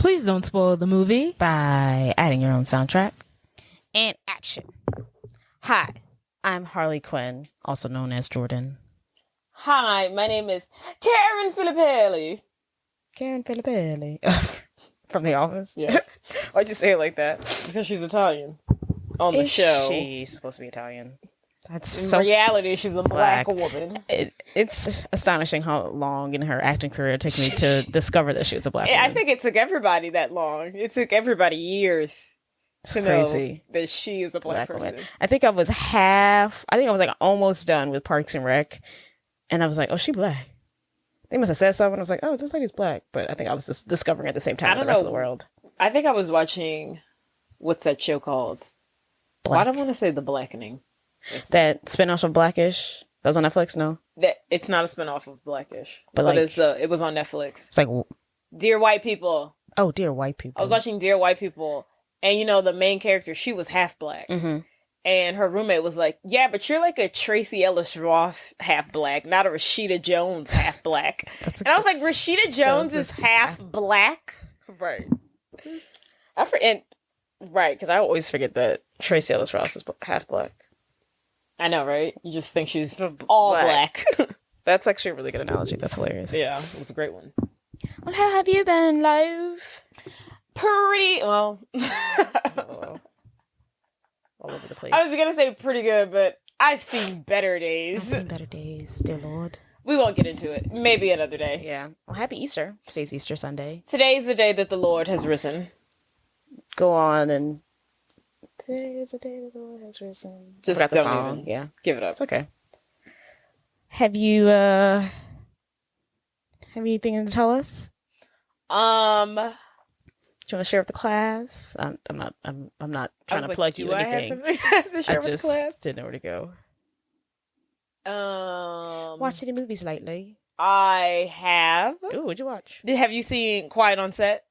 Please don't spoil the movie by adding your own soundtrack. And action. Hi, I'm Harley Quinn, also known as Jordan. Hi, my name is Karen Filippelli. Karen Filippelli. From The Office? Yes. Why'd you say it like that? Because she's Italian. On the show. She's supposed to be Italian. That's In reality, she's a black woman. It's astonishing how long in her acting career it took me to discover that she was a black woman. I think it took everybody that long. It took everybody years to know that she is a black person. Woman. I think I was like almost done with Parks and Rec. And I was like, oh, she black. They must have said something. I was like, oh, this lady's black. But I think I was just discovering at the same time with the rest of the world. I think I was watching, what's that show called? Black. I don't want to say The Blackening. That spinoff of Blackish? That was on Netflix? No? It's not a spinoff of Blackish. But like, it was on Netflix. It's like... Dear White People. Oh, Dear White People. I was watching Dear White People. And the main character, she was half black. Mm-hmm. And her roommate was like, yeah, but you're like a Tracee Ellis Ross half black, not a Rashida Jones half black. And I was like, Rashida Jones is half black? Right. Right, because I always forget that Tracee Ellis Ross is half black. I know, right? You just think she's all black. That's actually a really good analogy. That's hilarious. Yeah, it was a great one. Well, how have you been, love? Pretty well. All over the place. I was gonna say pretty good, but I've seen better days. I've seen better days, dear Lord. We won't get into it. Maybe another day. Yeah. Well, happy Easter. Today's Easter Sunday. Today's the day that the Lord has risen. Go on and... Today is the day that the Lord has risen. Just don't the song. Even. Yeah. Give it up. It's okay. Have you anything to tell us? Do you want to share with the class? I'm not trying to plug you anything. I have something to share with the class? I just didn't know where to go. Watch any movies lately? I have. Ooh, what'd you watch? Have you seen Quiet on Set?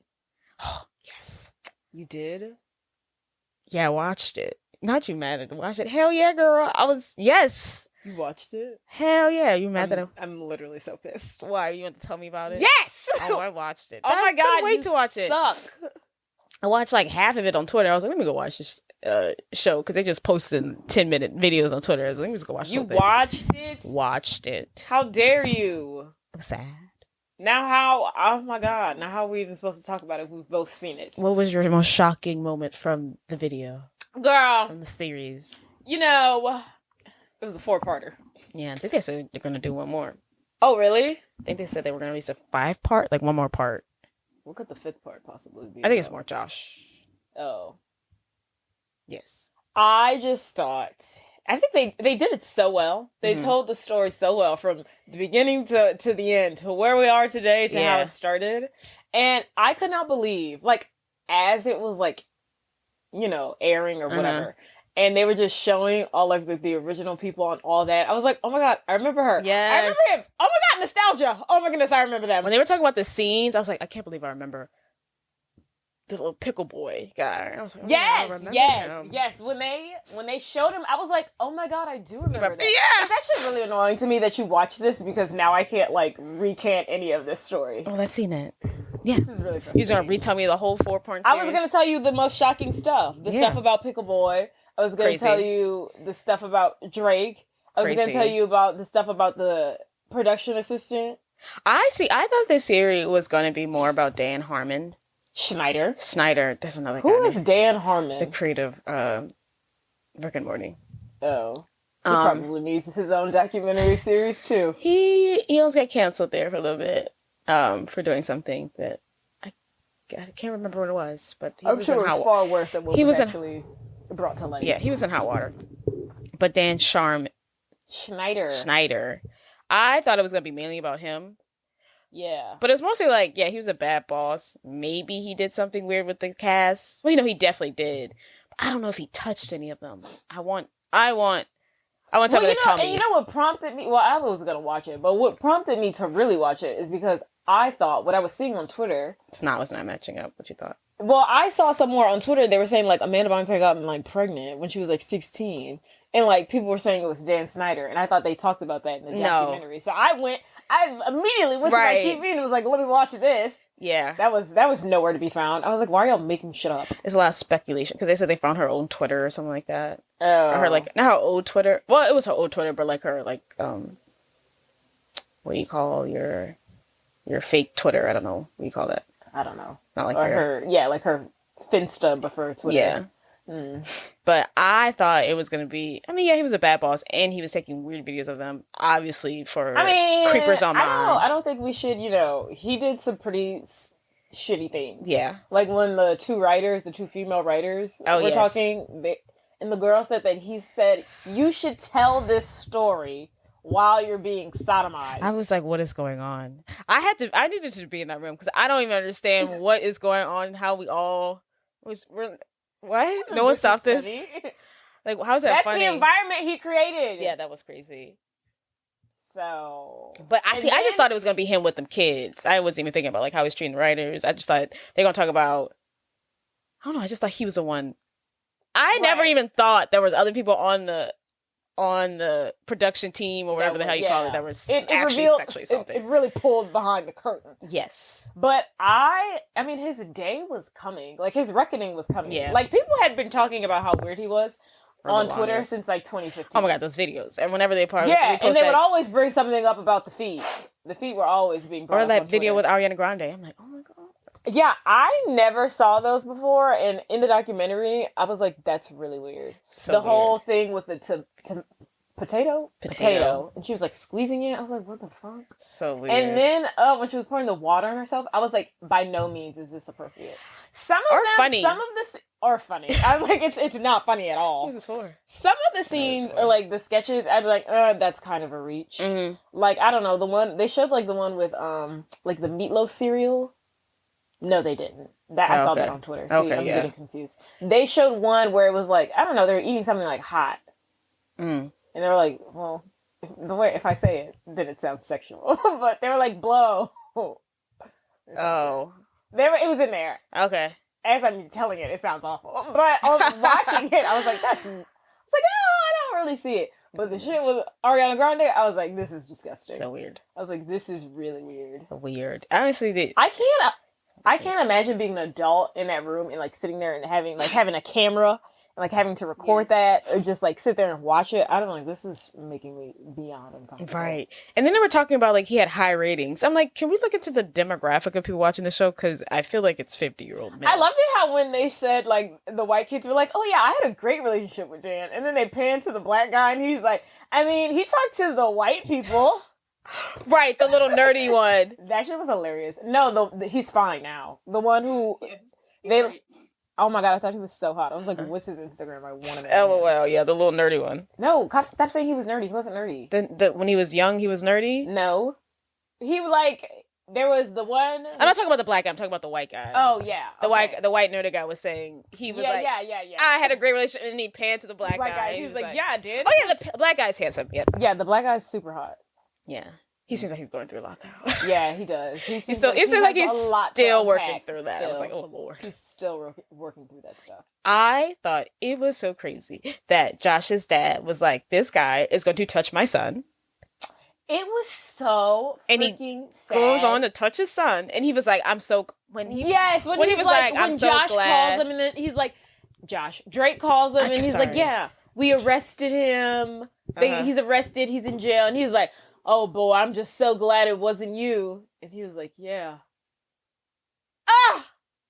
Oh, yes. You did? Yeah, I watched it. Not you mad at watch it. Hell yeah, girl. Yes. You watched it? Hell yeah. You mad that I'm literally so pissed. Why? You want to tell me about it? Yes! Oh, I watched it. Oh my God, couldn't wait to watch it. I watched like half of it on Twitter. I was like, let me go watch this show because they just posted 10-minute videos on Twitter. I was like, let me just go watch it. You watched it? Watched it. How dare you? I'm sad. Oh my God. Now how are we even supposed to talk about it if we've both seen it? What was your most shocking moment from the video? Girl. From the series? It was a 4-parter. Yeah, I think they said they're going to do one more. Oh, really? I think they said they were going to release a 5-part, like one more part. What could the 5th part possibly be? I think it's more Josh. Oh. Yes. I just thought... I think they did it so well. They told the story so well from the beginning to the end, to where we are today, to how it started. And I could not believe, as it was, airing or whatever, and they were just showing all of the original people and all that. I was like, oh my God, I remember her. Yes. I remember him. Oh my God, nostalgia. Oh my goodness, I remember them. When they were talking about the scenes, I was like, I can't believe I remember the little pickle boy guy. I was like, yes. When they showed him, I was like, oh my God, I do remember that. Yeah. It's actually really annoying to me that you watch this because now I can't recant any of this story. Oh, I've seen it. Yeah. This is really frustrating. You're going to retell me the whole 4-part series? I was going to tell you the most shocking stuff. The stuff about Pickle Boy. I was going to tell you the stuff about Drake. I was going to tell you about the stuff about the production assistant. I thought this series was going to be more about Dan Harmon. Snyder. There's another guy. Who is Dan Harmon? The creative Rick and Morty. Oh. He probably needs his own documentary series too. He almost got canceled there for a little bit for doing something that I can't remember what it was, but I'm sure it was far worse than what was actually brought to light. Yeah, he was in hot water. But Dan Schneider. I thought it was going to be mainly about him. Yeah. But it was mostly he was a bad boss. Maybe he did something weird with the cast. Well, he definitely did. But I don't know if he touched any of them. I want somebody to tell me. And you know what prompted me? Well, I was going to watch it, but what prompted me to really watch it is because I thought what I was seeing on Twitter. It's not matching up what you thought. Well, I saw somewhere on Twitter, they were saying Amanda Bynes had gotten pregnant when she was 16. And people were saying it was Dan Snyder. And I thought they talked about that in the documentary. So I went I immediately went to my TV and was like, let me watch this. Yeah. That was nowhere to be found. I was like, why are y'all making shit up? It's a lot of speculation because they said they found her old Twitter or something like that. Oh. Or her, like, not her old Twitter. Well, it was her old Twitter, but like her, like, what do you call your fake Twitter? I don't know. What do you call that? I don't know. Not like her like her Finsta, but for Twitter. Yeah. But I thought it was going to be, I mean, yeah, he was a bad boss and he was taking weird videos of them, obviously for creepers on mine. I don't think we should, he did some pretty shitty things. Yeah. Like when the two female writers were talking, and the girl said that he said, you should tell this story while you're being sodomized. I was like, what is going on? I needed to be in that room because I don't even understand what is going on, how we all what? No one stopped this? Like, how's that funny? That's the environment he created. Yeah, that was crazy. So... But I just thought it was going to be him with them kids. I wasn't even thinking about, like, how he's treating the writers. I just thought they're going to talk about... I don't know, I just thought he was the one. I never even thought there was other people on the production team or whatever the hell you call it that was actually sexually assaulted. It really pulled behind the curtain. Yes. But I mean, his day was coming. Like, his reckoning was coming. Yeah. Like, people had been talking about how weird he was on Twitter since, like, 2015. Oh, my God, those videos. And whenever they and they would always bring something up about the feet. The feet were always being brought up on Twitter. Or that video Twitter. with Ariana Grande. I'm like, oh, my God. Yeah, I never saw those before. And in the documentary, I was like, that's really weird. The whole thing with the potato, and she was like squeezing it. I was like, what the fuck? So weird. And then when she was pouring the water on herself, I was like, by no means is this appropriate. Funny. Some of this are funny. I was like, it's not funny at all. Who's this for? Some of the scenes or like the sketches, I'd be like, that's kind of a reach. Mm-hmm. Like, I don't know, the one they showed, like the one with like the meatloaf cereal. No, they didn't. I saw that on Twitter. See, I'm getting confused. They showed one where it was like, I don't know, they were eating something like hot. And they were like, well, if I say it, then it sounds sexual. But they were like, blow. Oh. It was in there. Okay. As I'm telling it, it sounds awful. But I was watching it, I was like, I don't really see it. But the shit with Ariana Grande, I was like, this is disgusting. So weird. I was like, this is really weird. Weird. Honestly, I can't imagine being an adult in that room and like sitting there and having a camera and like having to record that or just like sit there and watch it. I don't know. This is making me beyond uncomfortable. Right. And then they were talking about like he had high ratings. I'm like, can we look into the demographic of people watching the show? Because I feel like it's 50-year-old men. I loved it how when they said like the white kids were like, oh yeah, I had a great relationship with Jan. And then they pan to the black guy and he's like, I mean, he talked to the white people. Right, the little nerdy one. That shit was hilarious. No, he's fine now. The one who oh my God, I thought he was so hot. I was like, what's his Instagram? I wanted to LOL, yeah, the little nerdy one. No, stop saying he was nerdy. He wasn't nerdy. When he was young, he was nerdy? No. He like there was the one I'm not talking about the black guy, I'm talking about the white guy. Oh yeah. The white nerdy guy was saying he was yeah. I had a great relationship, and he panned to the black guy. He was like, yeah, dude. Oh yeah, the black guy's handsome. Yeah. Yeah, the black guy's super hot. Yeah. He seems like he's going through a lot now. Yeah, he does. It seems like he's still working through that. I was like, oh, Lord. He's still working through that stuff. I thought it was so crazy that Josh's dad was like, this guy is going to touch my son. It was so freaking sad. Goes on to touch his son. And he was like, when he was like, when Josh calls him and then he's like, Drake calls him and he's like, yeah, we arrested him. He's arrested. He's in jail. And he's like, oh boy, I'm just so glad it wasn't you. And he was like, yeah.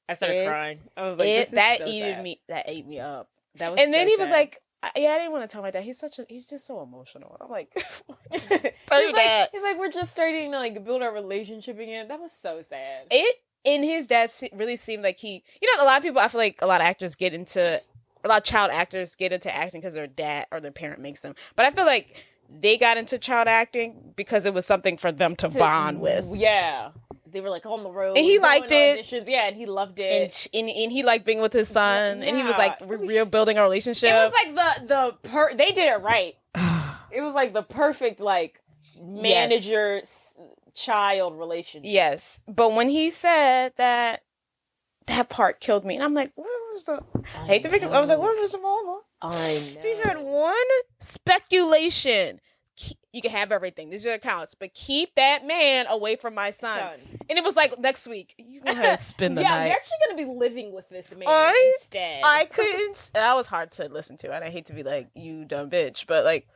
I started crying. I was like, that ate me up. That was and then he was like, I didn't want to tell my dad. He's just so emotional. I'm like, he's like, we're just starting to like build our relationship again. That was so sad. And his dad really seemed like a lot of people, I feel like a lot of child actors get into acting because their dad or their parent makes them. But I feel like they got into child acting because it was something for them to bond with. Yeah. They were like on the road. And he liked it. Auditions. Yeah, and he loved it. And he liked being with his son. Yeah. And he was like, we're building a relationship. It was like they did it right. It was like the perfect like manager child relationship. Yes. But when he said that part killed me. And I'm like, where was I was like, where was the mama? I know. He had one speculation. You can have everything. These are your accounts, but keep that man away from my son. And it was like next week. You go ahead and spend the night. You're actually gonna be living with this man instead. I couldn't. That was hard to listen to, and I hate to be like, you dumb bitch, but like.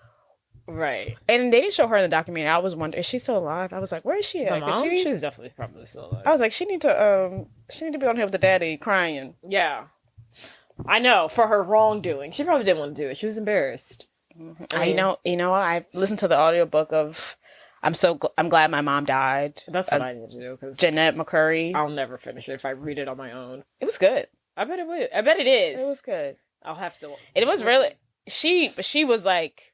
Right. And they didn't show her in the documentary. I was wondering, is she still alive? I was like, where is she at? She's definitely probably still alive. I was like, she need to be on here with the daddy crying. Yeah. I know, for her wrongdoing. She probably didn't want to do it. She was embarrassed. Mm-hmm. I listened to the audiobook of I'm glad my mom died. That's what I need to do. Cause Jeanette McCurry. I'll never finish it if I read it on my own. It was good. I bet it would. I bet it is. It was good. I'll have to. It was really, she was like,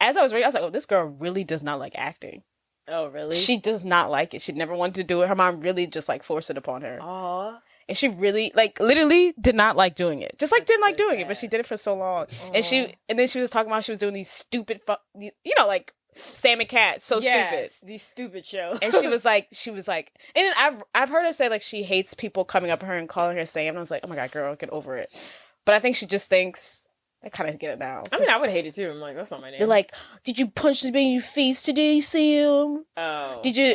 as I was reading, I was like, oh, this girl really does not like acting. Oh, really? She does not like it. She never wanted to do it. Her mom really just like forced it upon her. Aww. And she really, like, literally did not like doing it. Just like, didn't like doing it, but she did it for so long. Aww. And then she was talking about she was doing these stupid, like, Sam and Cat, stupid. These stupid shows. And she was like, and then I've heard her say, like, she hates people coming up to her and calling her Sam. And I was like, oh my God, girl, get over it. But I think she just thinks, I kind of get it now. I mean, I would hate it too. I'm like, that's not my name. They're like, did you punch this man in your face today, Sam? Oh. Did you...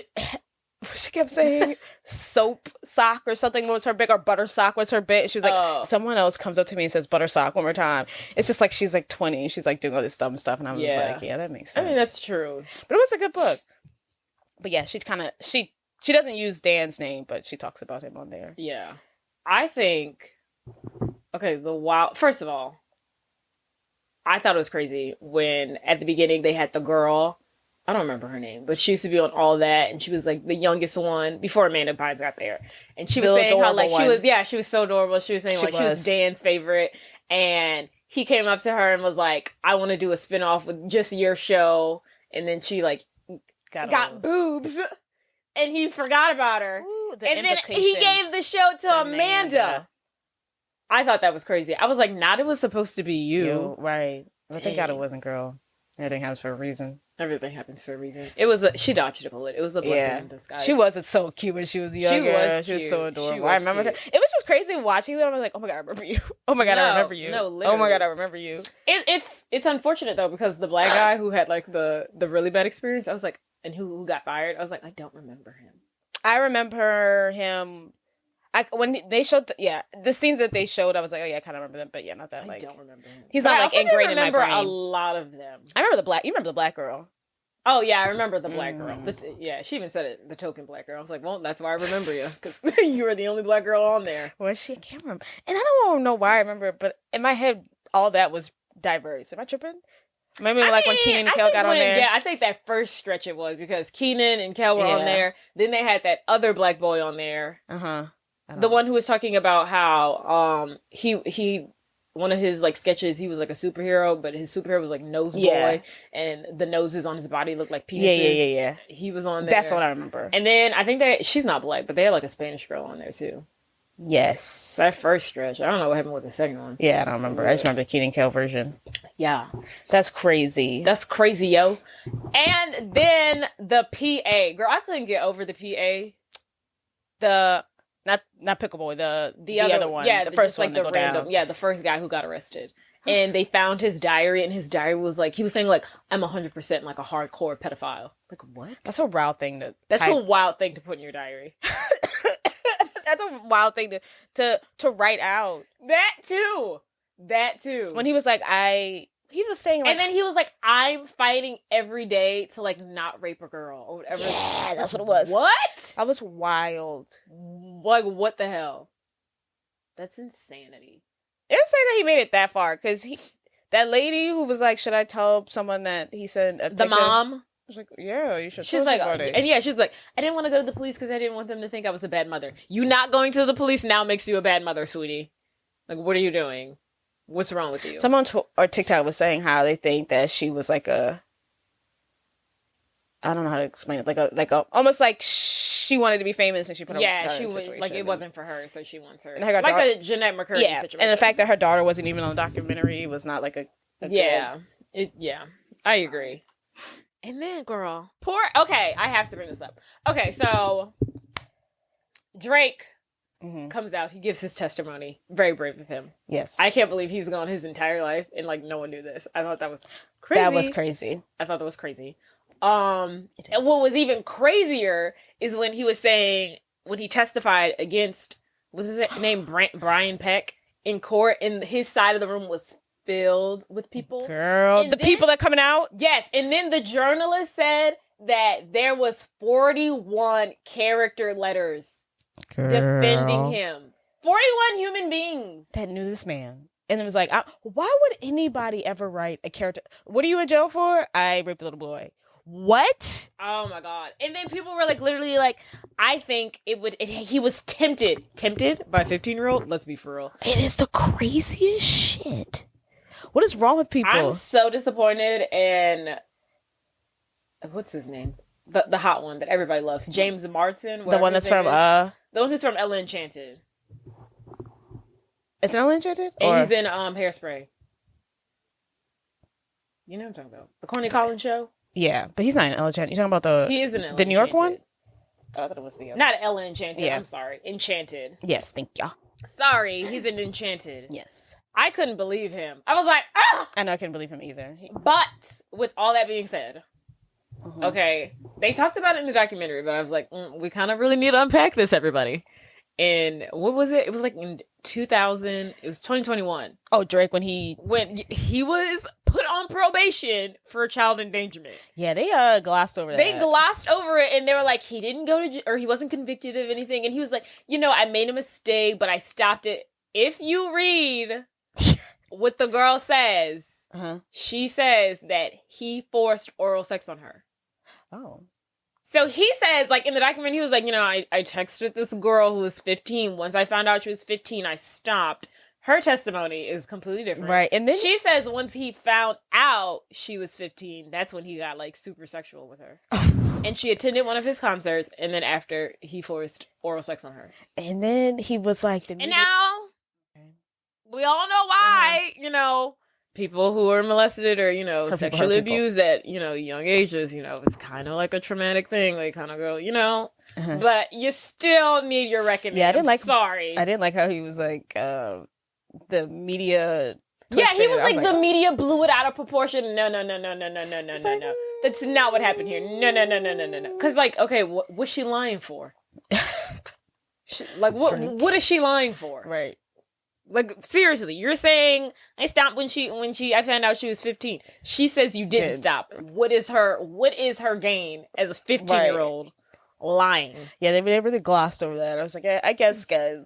She kept saying soap sock or something was her bit, or butter sock was her bit. She was like, someone else comes up to me and says butter sock one more time. It's just like she's like 20. She's like doing all this dumb stuff. And I was like, yeah, that makes sense. I mean, that's true. But it was a good book. But yeah, she doesn't use Dan's name, but she talks about him on there. Yeah. I think, first of all, I thought it was crazy when at the beginning they had the girl. I don't remember her name, but she used to be on All That, and she was like the youngest one before Amanda Bynes got there. And she was saying how like she was so adorable. She was saying she was Dan's favorite, and he came up to her and was like, "I want to do a spinoff with just your show." And then she like got boobs, and he forgot about her. Ooh, and then he gave the show to Amanda. I thought that was crazy. I was like, "Not it was supposed to be you, right?" But thank God it wasn't, girl. Everything happens for a reason. Everything happens for a reason. She dodged a bullet. It was a blessing in disguise. She was so cute when she was younger. She was so adorable. I remember her. It was just crazy watching them. I was like, oh my God, I remember you. Oh my God, I remember you. No, literally. Oh my God, I remember you. It's unfortunate though, because the black guy who had like the really bad experience, I was like, and who got fired, I was like, I don't remember him. I remember him. When they showed the scenes that they showed, I was like, oh yeah, I kind of remember them, but yeah, not that. I don't remember him. He's not like ingrained in my brain. I remember a lot of them. I remember the black. You remember the black girl? Oh yeah, I remember the black girl. Yeah, she even said it. The token black girl. I was like, well, that's why I remember you, because you were the only black girl on there. Was she? I can't remember, and I don't know why I remember it, but in my head, all that was diverse. Am I tripping? Maybe like when Keenan and Kel got on there. Yeah, I think that first stretch it was because Keenan and Kel were on there. Then they had that other black boy on there. The one who was talking about how he one of his like sketches, he was like a superhero, but his superhero was like Nose Boy, and the noses on his body looked like penises. Yeah. He was on there. That's what I remember. And then I think she's not black, but they had like a Spanish girl on there too. Yes. That first stretch. I don't know what happened with the second one. Yeah, I don't remember. I just remember the Keenan Kel version. Yeah. That's crazy. That's crazy, yo. And then the PA. Girl, I couldn't get over the PA. Not Pickle Boy, the other one. Yeah, the first one, like the random. Down. Yeah, the first guy who got arrested. And they found his diary, and his diary was like, he was saying like, I'm 100% like a hardcore pedophile. Like, what? That's a wild thing to put in your diary. That's a wild thing to write out. That too. When he was like, he was saying like, and then he was like, I'm fighting every day to like not rape a girl or whatever. Yeah, that's what it was. What? That was wild. Like, what the hell? That's insanity. It didn't say that he made it that far, because that lady who was like, should I tell someone that he said a picture? The mom? I was like, yeah, you should. She's like, and yeah, she's like, I didn't want to go to the police because I didn't want them to think I was a bad mother. You not going to the police now makes you a bad mother, sweetie. Like, what are you doing? What's wrong with you? Someone or TikTok was saying how they think that she was like I don't know how to explain it. Like a almost like she wanted to be famous and she put her she was like it wasn't for her, so she wants her. And like a Jeanette McCurry situation. And the fact that her daughter wasn't even on the documentary was not like a I agree. And then, girl, okay, I have to bring this up. Okay, so Drake comes out. He gives his testimony. Very brave of him. Yes. I can't believe he's gone his entire life and like no one knew this. I thought that was crazy. That was crazy. I thought that was crazy. And what was even crazier is when he was saying, when he testified against, was his name Brian Peck in court, and his side of the room was filled with people. Girl, and the people that coming out? Yes, and then the journalist said that there was 41 character letters defending him. 41 human beings. That knew this man. And it was like, why would anybody ever write a character? What are you in jail for? I raped a little boy. What? Oh my God. And then people were like, literally like, I think he was tempted by a 15-year-old. Let's be for real. It is the craziest shit. What is wrong with people? I'm so disappointed in, what's his name? The hot one that everybody loves. James Marsden. The one that's from, the one who's from Ella Enchanted. Is it Ella Enchanted? And he's in Hairspray. You know what I'm talking about. The Corny Collins show? Yeah, but he's not in Ella Enchanted. You're talking about he is in Ella the New York one? Oh, I thought it was the other. Not Ella Enchanted. Yeah. I'm sorry. Enchanted. Yes, thank you. Sorry, he's in Enchanted. Yes. I couldn't believe him. I was like, ah! I know, I couldn't believe him either. But with all that being said, okay, they talked about it in the documentary, but I was like, we kind of really need to unpack this, everybody. And what was it? It was like in 2000. It was 2021. Oh, Drake when he was put on probation for child endangerment. Yeah, they glossed over that. They glossed over it, and they were like, he didn't go to or he wasn't convicted of anything. And he was like, I made a mistake, but I stopped it. If you read what the girl says, she says that he forced oral sex on her. Oh. So he says, like, in the document, he was like, I texted this girl who was 15. Once I found out she was 15, I stopped. Her testimony is completely different. Right. And then she says once he found out she was 15, that's when he got, like, super sexual with her. And she attended one of his concerts, and then after, he forced oral sex on her. And then he was like... And now, we all know why, people who are molested or, sexually abused at, young ages, it's kind of like a traumatic thing. They kind of go, but you still need your reckoning. Yeah, I didn't like how he was like, the media. Yeah, he was like, the media blew it out of proportion. No. That's not what happened here. No. Because, like, okay, what's she lying for? What is she lying for? Right. Like, seriously, you're saying I stopped when I found out she was 15. She says you didn't stop. What is her gain as a 15-year-old lying? Yeah, they really glossed over that. I was like, I guess, guys.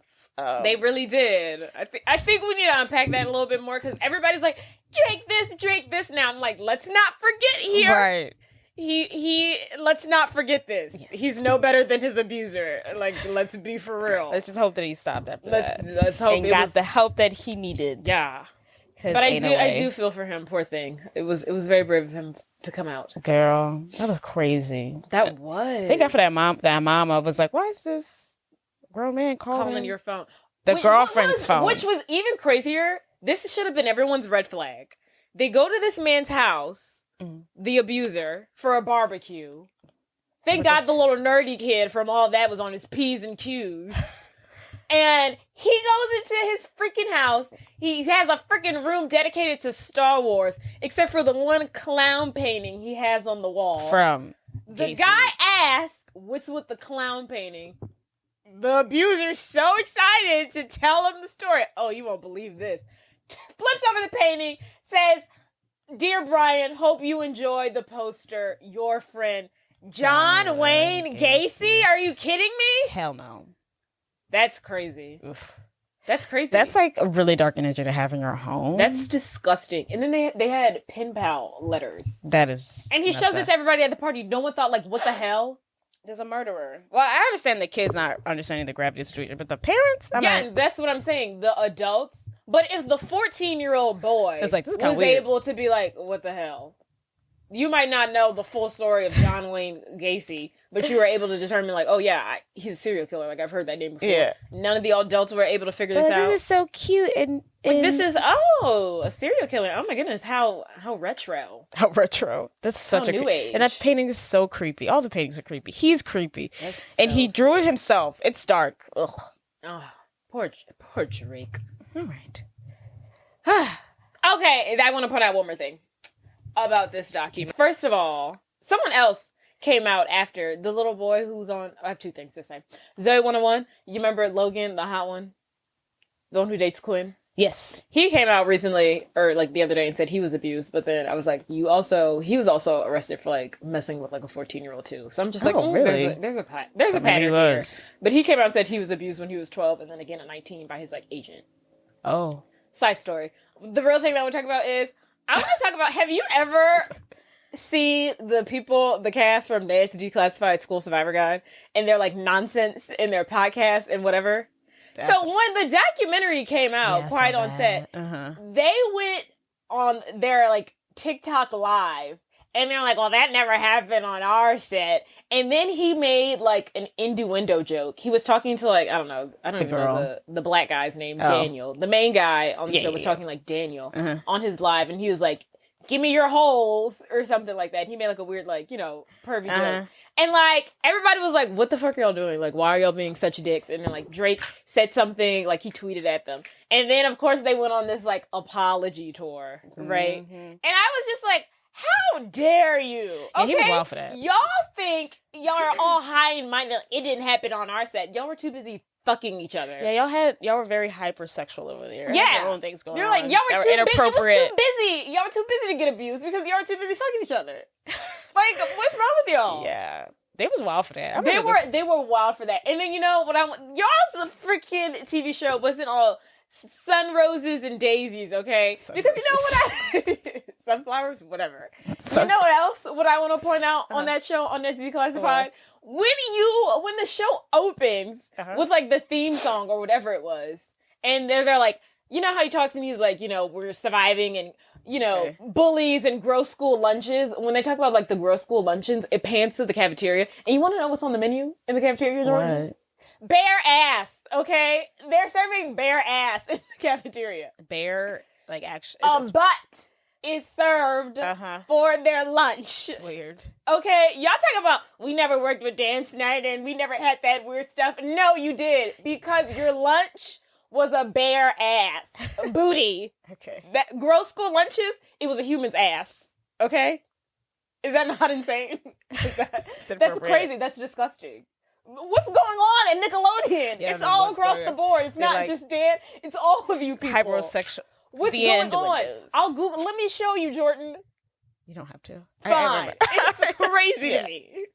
They really did. I think we need to unpack that a little bit more, because everybody's like, Drake this. Now I'm like, let's not forget here. Right. He let's not forget this. Yes. He's no better than his abuser. Like, let's be for real. Let's just hope that he stopped after that. Let's hope and got the help that he needed. Yeah. But I do feel for him. Poor thing. It was very brave of him to come out. Girl, that was crazy. That was. Thank God for that mom. That mama was like, why is this grown man calling your phone? The girlfriend's phone. Which was even crazier. This should have been everyone's red flag. They go to this man's house, the abuser, for a barbecue. Thank God the little nerdy kid from all that was on his P's and Q's. And he goes into his freaking house. He has a freaking room dedicated to Star Wars, except for the one clown painting he has on the wall. From the guy asked, what's with the clown painting? The abuser's so excited to tell him the story. Oh, you won't believe this. Flips over the painting, says, Dear Brian, hope you enjoyed the poster. Your friend, John Wayne Gacy? Are you kidding me? Hell no. That's crazy. Oof. That's crazy. That's like a really dark energy to have in your home. That's disgusting. And then they had pen pal letters. That is. And he shows it to everybody at the party. No one thought, like, what the hell? There's a murderer. Well, I understand the kids not understanding the gravity of the situation, but the parents? That's what I'm saying. The adults. But if the 14-year-old boy was able to be like, what the hell? You might not know the full story of John Wayne Gacy, but you were able to determine, like, oh, yeah, he's a serial killer. Like, I've heard that name before. Yeah. None of the adults were able to figure this out. This is so cute. And this is, a serial killer. Oh, my goodness. How retro. How retro. That's such a new age. And that painting is so creepy. All the paintings are creepy. He's creepy. And he drew it himself. It's dark. Ugh. Oh, poor Drake. All right. Okay, I want to point out one more thing about this document. First of all, someone else came out after the little boy who's on. I have two things to say. Zoe 101. You remember Logan, the hot one, the one who dates Quinn? Yes. He came out recently, or like the other day, and said he was abused. But then I was like, he was also arrested for like messing with like a 14-year-old too. So I'm just like, really? there's a pattern here. But he came out and said he was abused when he was 12, and then again at 19 by his like agent. Oh. Side story. The real thing that we're talking about is I want to talk about. Have you ever seen the cast from Ned's Declassified School Survivor Guide, and they're like nonsense in their podcast and whatever? So when the documentary came out, Quiet on Set, they went on their like TikTok live, and they're like, "Well, that never happened on our set." And then he made like an innuendo joke. He was talking to like I don't even know the black guy's name, Daniel. The main guy on the show was talking like Daniel on his live, and he was like, "Give me your holes," or something like that. He made like a weird like pervy joke. And, like, everybody was like, what the fuck are y'all doing? Like, why are y'all being such dicks? And then, like, Drake said something, like, he tweeted at them. And then, of course, they went on this, like, apology tour, right? And I was just like, how dare you? Okay? Yeah, he was wild for that. Y'all think y'all are all high and mighty. It didn't happen on our set. Y'all were too busy fucking each other. Yeah, y'all were very hypersexual over there. Yeah. Your own things going on. You're like, y'all were too inappropriate. busy. Y'all were too busy to get abused because y'all were too busy fucking each other. Like, what's wrong with y'all? Yeah. They was wild for that. They were wild for that. And then y'all's freaking TV show wasn't all sun roses and daisies, okay? Because you know what sunflowers, whatever. You know what else? What I want to point out on that show, on this Declassified, when the show opens with like the theme song or whatever it was, and they're like, you know how he talks and he's like, we're surviving and bullies and gross school lunches. When they talk about like the gross school luncheons, it pans to the cafeteria. And you want to know what's on the menu in the cafeteria, Jordan? What? Bare ass, okay? They're serving bare ass in the cafeteria. Bare, like actually. A butt is served for their lunch. It's weird. Okay? Y'all talk about, we never worked with Dan Snyder and we never had that weird stuff. No, you did. Because your lunch was a bare ass booty. Okay. That gross school lunches, it was a human's ass. Okay? Is that not insane? That's crazy. That's disgusting. What's going on at Nickelodeon? Yeah, it's all across the board. It's not like, just Dan. It's all of you people. Hyperosexual. What's going on? I'll Google. Let me show you, Jordan. You don't have to. Fine. It's crazy to me.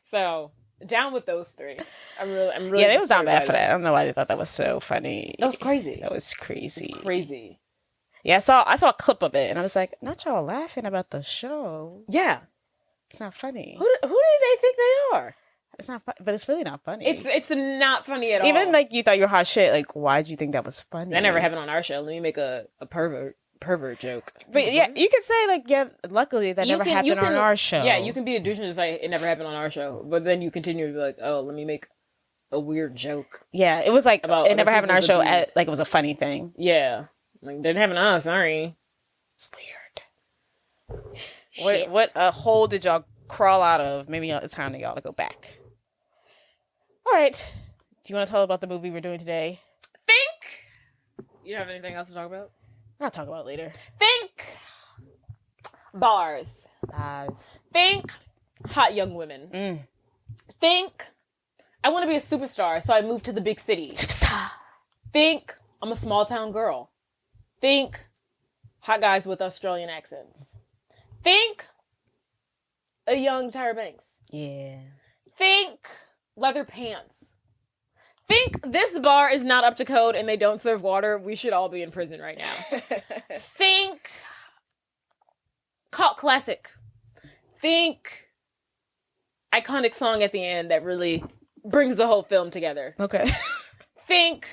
So, down with those three. I'm really. Yeah, they was down bad for that. I don't know why they thought that was so funny. That was crazy. It's crazy. Yeah, I saw a clip of it, and I was like, not y'all laughing about the show. Yeah. It's not funny. Who do they think they are? It's not fun, but it's really not funny. It's not funny at all. Even like you thought you were hot shit. Like, why'd you think that was funny? That never happened on our show. Let me make a pervert joke. But yeah, you could say like, yeah, luckily that never happened on our show. Yeah, you can be a douche and say it never happened on our show, but then you continue to be like, oh, let me make a weird joke. Yeah, it was like it never happened on our show. Like it was a funny thing. Yeah, like didn't happen on us. Sorry, it's weird. What hole did y'all crawl out of? Maybe it's time for y'all to go back. All right. Do you want to tell about the movie we're doing today? You don't have anything else to talk about? I'll talk about it later. Think bars. Think hot young women. Think I want to be a superstar, so I moved to the big city. Superstar. Think I'm a small town girl. Think hot guys with Australian accents. Think a young Tyra Banks. Yeah. Think leather pants. Think this bar is not up to code and they don't serve water. We should all be in prison right now. Think cult classic. Think iconic song at the end that really brings the whole film together. Okay. Think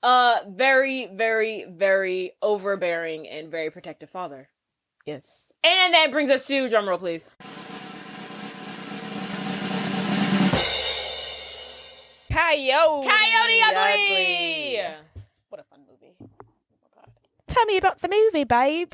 very, very, very overbearing and very protective father. Yes. And that brings us to, drum roll please, Coyote Ugly. What a fun movie. Oh, God. Tell me about the movie, babe.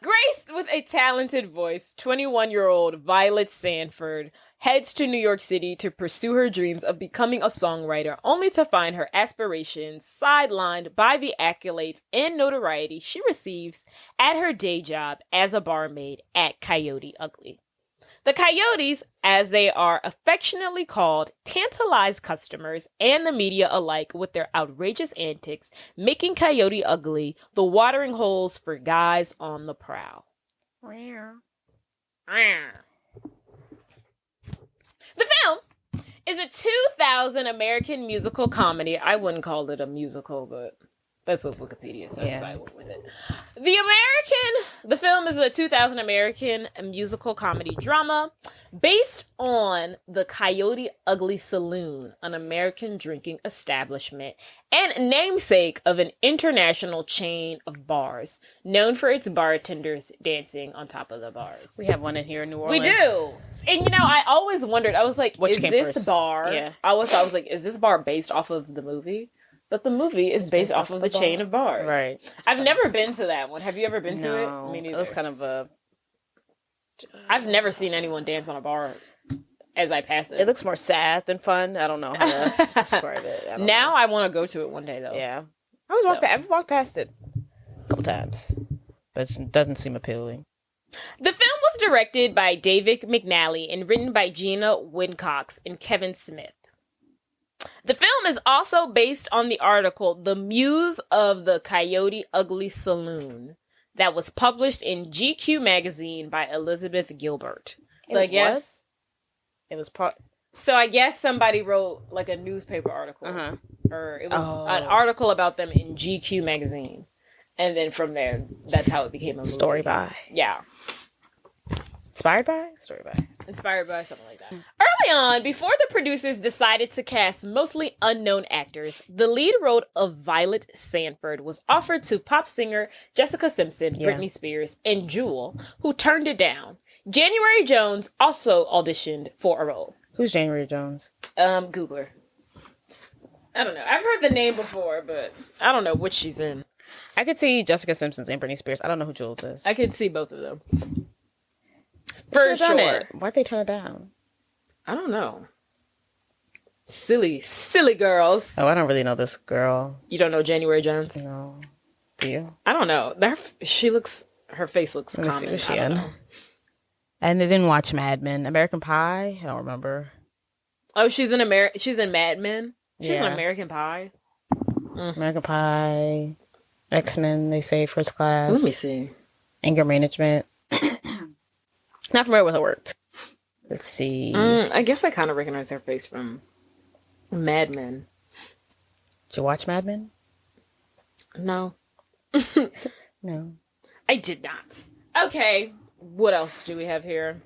Graced with a talented voice, 21-year-old Violet Sanford heads to New York City to pursue her dreams of becoming a songwriter, only to find her aspirations sidelined by the accolades and notoriety she receives at her day job as a barmaid at Coyote Ugly. The Coyotes, as they are affectionately called, tantalize customers and the media alike with their outrageous antics, making Coyote Ugly the watering holes for guys on the prowl. The film is a 2000 American musical comedy. I wouldn't call it a musical, but that's what Wikipedia says, so I went with it. The film is a 2000 American musical comedy drama based on the Coyote Ugly Saloon, an American drinking establishment and namesake of an international chain of bars known for its bartenders dancing on top of the bars. We have one in here in New Orleans. We do. And, I always wondered, I was like, is this bar? Yeah. I was like, is this bar based off of the movie? But the movie is based off of a chain of bars. Right. I've never been to that one. Have you ever been to it? Me neither. It was kind of a... I've never seen anyone dance on a bar as I pass it. It looks more sad than fun. I don't know how to describe it. I want to go to it one day, though. Yeah. I've walked past it a couple times, but it doesn't seem appealing. The film was directed by David McNally and written by Gina Wincox and Kevin Smith. The film is also based on the article The Muse of the Coyote Ugly Saloon that was published in GQ magazine by Elizabeth Gilbert. So I guess somebody wrote like a newspaper article. Or it was an article about them in GQ magazine. And then from there, that's how it became a movie. Story by. Yeah. Inspired by? Story by. Inspired by, something like that. Early on, before the producers decided to cast mostly unknown actors, the lead role of Violet Sanford was offered to pop singer Jessica Simpson, Britney Spears, and Jewel, who turned it down. January Jones also auditioned for a role. Who's January Jones? Googler. I don't know. I've heard the name before, but I don't know which she's in. I could see Jessica Simpson and Britney Spears. I don't know who Jules is. I could see both of them. For sure. Why'd they turn it down? I don't know. Silly girls. Oh, I don't really know this girl. You don't know January Jones? No. Do you? I don't know. Her face looks Let me common. see what she in. And I didn't watch Mad Men. American Pie? I don't remember. Oh, she's in Mad Men? She's in American Pie? American Pie. X-Men, they say First Class. Let me see. Anger Management. Not familiar with her work. Let's see. I guess I kind of recognize her face from Mad Men. Did you watch Mad Men? No. No. I did not. Okay. What else do we have here?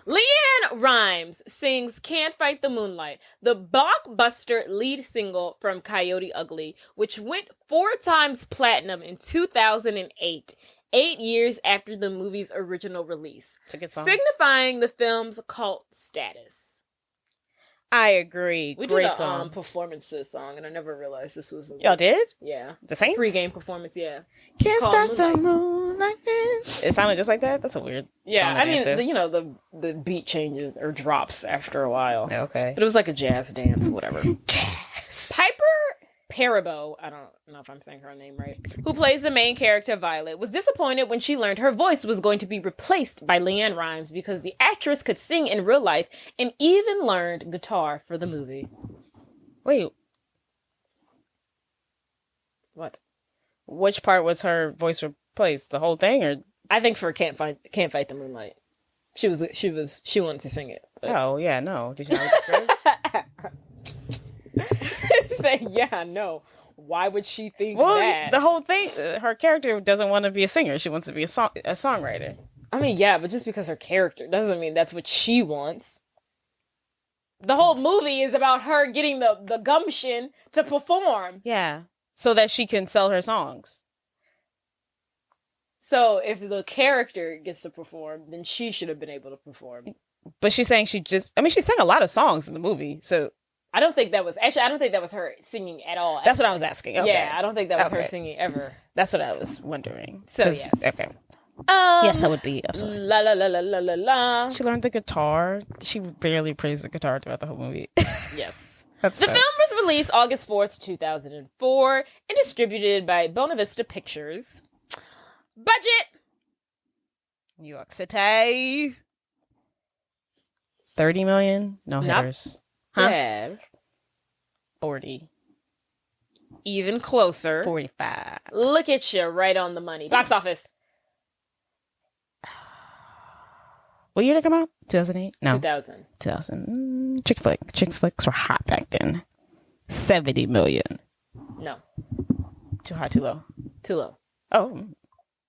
Leanne Rimes sings Can't Fight the Moonlight, the blockbuster lead single from Coyote Ugly, which went 4 times platinum in 2008. 8 years after the movie's original release, It's a good song. signifying the film's cult status. I agree. We Great did a song. performance to this song, and I never realized this was a Y'all did? Yeah. The Saints? Pre-game performance, yeah. Can't stop Moonlight. the moonlight. It sounded just like that? That's a weird Yeah, song to I mean, dance to. the beat changes or drops after a while. Okay. But it was like a jazz dance, whatever. Jazz. Piper Perabo, I don't know if I'm saying her name right, who plays the main character Violet, was disappointed when she learned her voice was going to be replaced by Leanne Rimes because the actress could sing in real life and even learned guitar for the movie. Wait, What? which part was her voice replaced? The whole thing, or? I think for Can't Fight the Moonlight. She wanted to sing it. But... Oh yeah, no. Did you not read the script? Say yeah, no. Why would she think Well, that? the whole thing. Her character doesn't want to be a singer. She wants to be a songwriter. I mean, yeah, but just because her character doesn't mean that's what she wants. The whole movie is about her getting the gumption to perform. Yeah, so that she can sell her songs. So if the character gets to perform, then she should have been able to perform. But she's saying she sang a lot of songs in the movie. So I don't think that was her singing at all. That's what I was asking. Okay. Yeah, I don't think that was her Okay. singing ever. That's what I was wondering. So yes. Okay. Yes, I would be. I'm sorry. La la la la la la la. She learned the guitar. She barely plays the guitar throughout the whole movie. Yes. The film was released August 4th, 2004, and distributed by Buena Vista Pictures. Budget! New York City. 30 million? No hitters. Huh? 40. Even closer. 45. Look at you, right on the money. Box office. What year did it come out? 2008? No. 2000. 2000. Chick flicks were hot back then. 70 million. No. Too high, too low? Too low. Oh.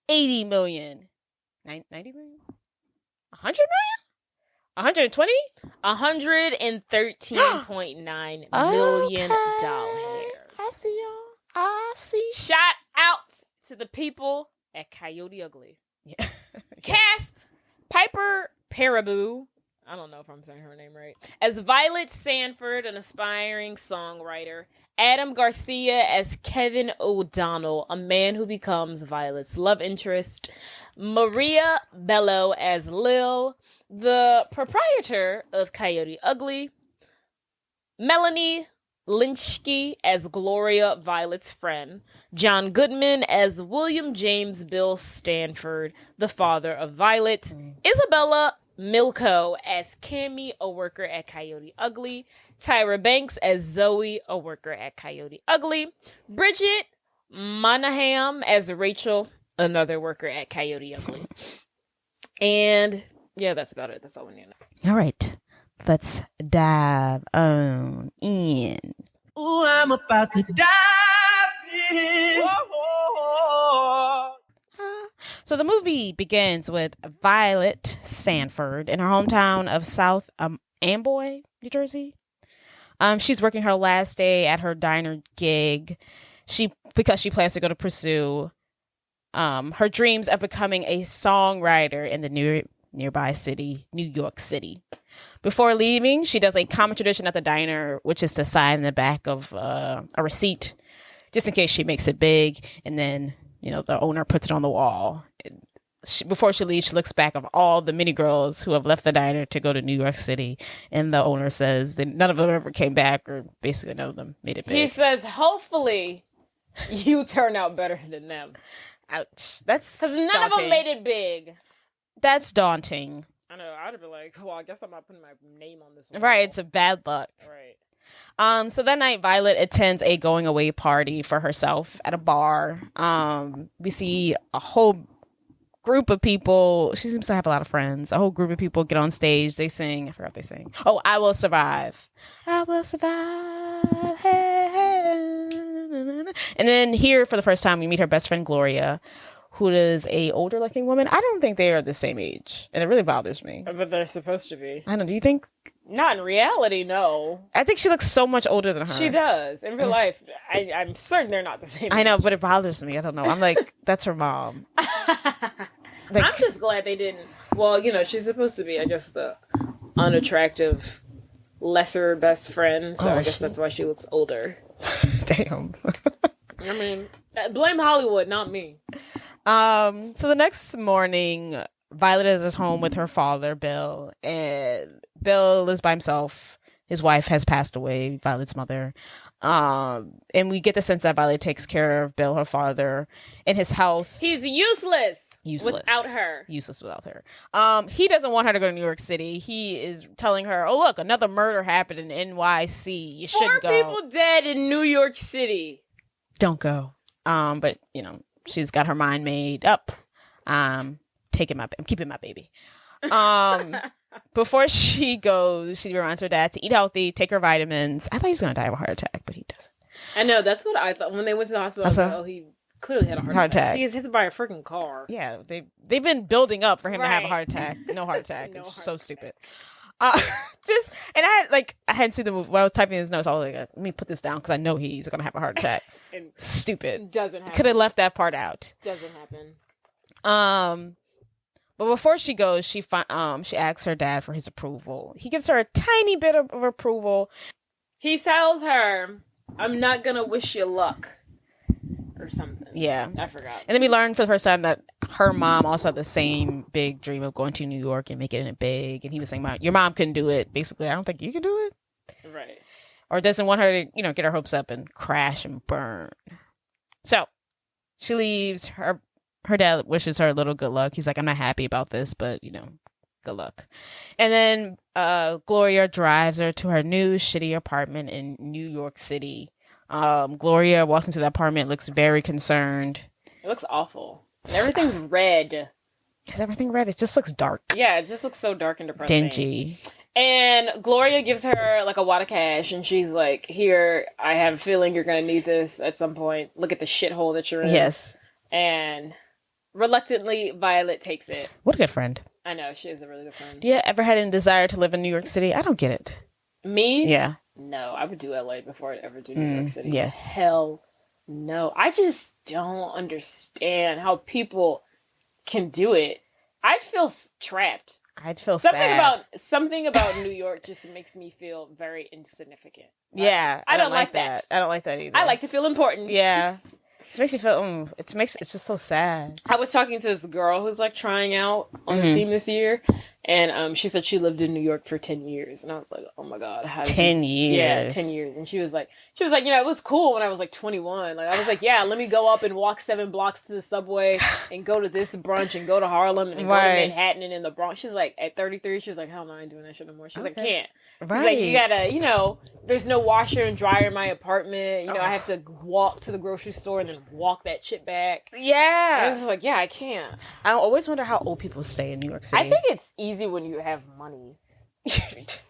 80 million. 90 million? 100 million? 120? $113.9 million. I see y'all. I see. Shout out to the people at Coyote Ugly. Yeah. Cast Piper Paraboo, I don't know if I'm saying her name right, as Violet Sanford, an aspiring songwriter. Adam Garcia as Kevin O'Donnell, a man who becomes Violet's love interest. Maria Bello as Lil, the proprietor of Coyote Ugly. Melanie Lynchke as Gloria, Violet's friend. John Goodman as William James Bill Stanford, the father of Violet. Isabella Milko as Cammy, a worker at Coyote Ugly. Tyra Banks as Zoe, a worker at Coyote Ugly. Bridget Monahan as Rachel, another worker at Coyote Ugly. And yeah, that's about it. That's all we need to know. All right. Let's dive on in. Ooh, I'm about to dive in. So the movie begins with Violet Sanford in her hometown of South Amboy, New Jersey. She's working her last day at her diner gig. Because she plans to go to pursue her dreams of becoming a songwriter in the nearby city, New York City. Before leaving, she does a common tradition at the diner, which is to sign the back of a receipt, just in case she makes it big. And then, the owner puts it on the wall. Before she leaves, she looks back of all the many girls who have left the diner to go to New York City. And the owner says that none of them ever came back, or basically none of them made it big. He says, hopefully you turn out better than them. Ouch. That's because none of them made it big. That's daunting. I know. I'd be like, well, I guess I'm not putting my name on this one. Right. It's a bad luck. Right. So that night, Violet attends a going away party for herself at a bar. We see a whole group of people. She seems to have a lot of friends. A whole group of people get on stage. They sing. I forgot what they sing. Oh, I Will Survive. I will survive. Hey, hey. And then here, for the first time, we meet her best friend, Gloria, who is a older looking woman. I don't think they are the same age. And it really bothers me. But they're supposed to be. I don't know. Do you think? Not in reality, no. I think she looks so much older than her. She does. In real life, I'm certain they're not the same age. I know, but it bothers me. I don't know. I'm like, that's her mom. I'm just glad they didn't. Well, she's supposed to be, I guess, the unattractive, lesser best friend. So I guess that's why she looks older. Damn. I mean, blame Hollywood, not me. So the next morning, Violet is at home with her father, Bill, and Bill lives by himself. His wife has passed away, Violet's mother. And we get the sense that Violet takes care of Bill, her father, and his health. He's useless. Without her. Useless without her. He doesn't want her to go to New York City. He is telling her, oh, look, another murder happened in NYC. You should go. 4 people dead in New York City. Don't go. But, she's got her mind made up. I'm keeping my baby. Before she goes, she reminds her dad to eat healthy, take her vitamins. I thought he was going to die of a heart attack, but he doesn't. I know. That's what I thought. When they went to the hospital, I was like, oh, he clearly had a heart attack. He was hit by a freaking car. Yeah, they've been building up for him to have a heart attack. No heart attack. It's so stupid. And I hadn't seen the movie. When I was typing his notes, I was like, let me put this down because I know he's going to have a heart attack. Stupid. Doesn't happen. Could have left that part out. Doesn't happen. But before she goes, she asks her dad for his approval. He gives her a tiny bit of approval. He tells her, I'm not going to wish you luck. or something. Yeah. I forgot. And then we learned for the first time that her mom also had the same big dream of going to New York and making it big. And he was saying, your mom couldn't do it. Basically, I don't think you can do it. Right. Or doesn't want her to, get her hopes up and crash and burn. So she leaves. Her dad wishes her a little good luck. He's like, I'm not happy about this, but, good luck. And then Gloria drives her to her new shitty apartment in New York City. Gloria walks into the apartment, looks very concerned. It looks awful. And everything's red. Is everything red? It just looks dark. Yeah, it just looks so dark and depressing. Dingy. And Gloria gives her like a wad of cash, and she's like, here, I have a feeling you're going to need this at some point. Look at the shithole that you're in. Yes. And reluctantly, Violet takes it. What a good friend. I know, she is a really good friend. Yeah, ever had any desire to live in New York City? I don't get it. Me? Yeah. No, I would do LA before I'd ever do New York City. Yes. Hell no. I just don't understand how people can do it. I'd feel trapped. I'd feel sad. Something about New York just makes me feel very insignificant. Yeah. I don't like that. I don't like that either. I like to feel important. Yeah. It makes you feel, it's just so sad. I was talking to this girl who's like trying out on the team this year, and she said she lived in New York for 10 years, and I was like, oh my God. 10 years? Yeah, 10 years. And she was like, it was cool when I was like 21. Like, I was like, yeah, let me go up and walk 7 blocks to the subway and go to this brunch and go to Harlem and go to Manhattan and in the Bronx. She's like, at 33, she's like, hell no, I ain't doing that shit no more. She's like, can't. Right. Like, you gotta, there's no washer and dryer in my apartment. I have to walk to the grocery store and then walk that shit back. Yeah. And I was like, yeah, I can't. I always wonder how old people stay in New York City. I think it's easy when you have money.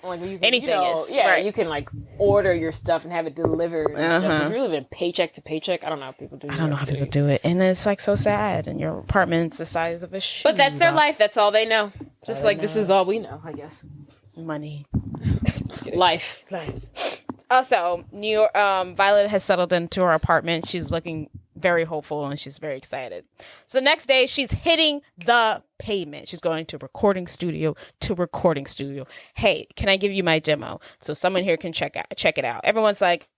Like you can, anything is. Yeah, right. You can like order your stuff and have it delivered and stuff. If you're living paycheck to paycheck, I don't know how people do it. I don't know how people do it. And then it's like so sad. And your apartment's the size of a shoe. But that's their life. That's all they know. Just like this is all we know, I guess. Money. Life. Also, Violet has settled into her apartment. She's looking very hopeful and she's very excited. So the next day, she's hitting the pavement. She's going to recording studio to recording studio. Hey, can I give you my demo so someone here can check it out? Everyone's like,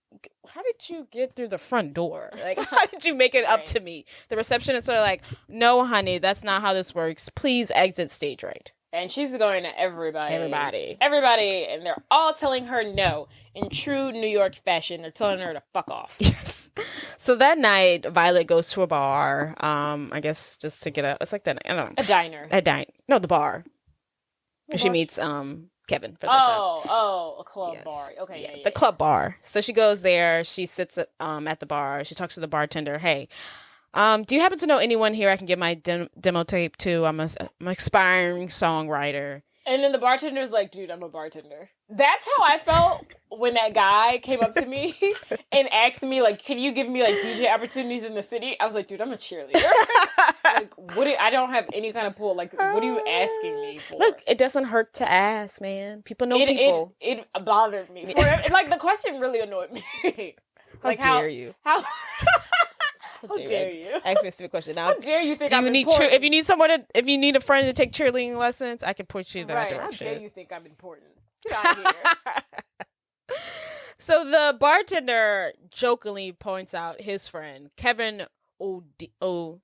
how did you get through the front door? Like, how did you make it up to me? The receptionists are like, no, honey, that's not how this works. Please exit stage right. And she's going to everybody. Everybody. And they're all telling her no. In true New York fashion, they're telling her to fuck off. Yes. So that night, Violet goes to a bar. I guess just to get it's like that. I don't know. A diner. No, the bar. She meets Kevin for this. A club bar. Okay, yeah. The club bar. So she goes there. She sits at the bar. She talks to the bartender. Hey, do you happen to know anyone here I can give my demo tape to? I'm an aspiring songwriter. And then the bartender's like, dude, I'm a bartender. That's how I felt when that guy came up to me and asked me, like, can you give me, like, DJ opportunities in the city? I was like, dude, I'm a cheerleader. Like, I don't have any kind of pull. Like, what are you asking me for? Look, it doesn't hurt to ask, man. People know people. It bothered me. Like, the question really annoyed me. Like, how dare you? How dare you? Ask me a stupid question. Now, how dare you think I'm important? If you need a friend to take cheerleading lessons, I can put you that direction. How dare you think I'm important? Get out of here. So the bartender jokingly points out his friend, Kevin O'Donnell.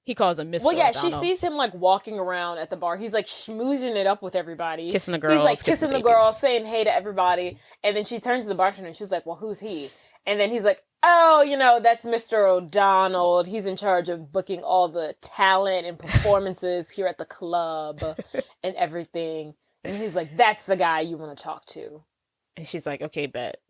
He calls him Mr. O'Donnell. She sees him like walking around at the bar. He's like schmoozing it up with everybody. Kissing the girls. He's like kissing the girls, saying hey to everybody. And then she turns to the bartender and she's like, well, who's he? And then he's like, oh, that's Mr. O'Donnell. He's in charge of booking all the talent and performances here at the club and everything. And he's like, that's the guy you want to talk to. And she's like, okay, bet.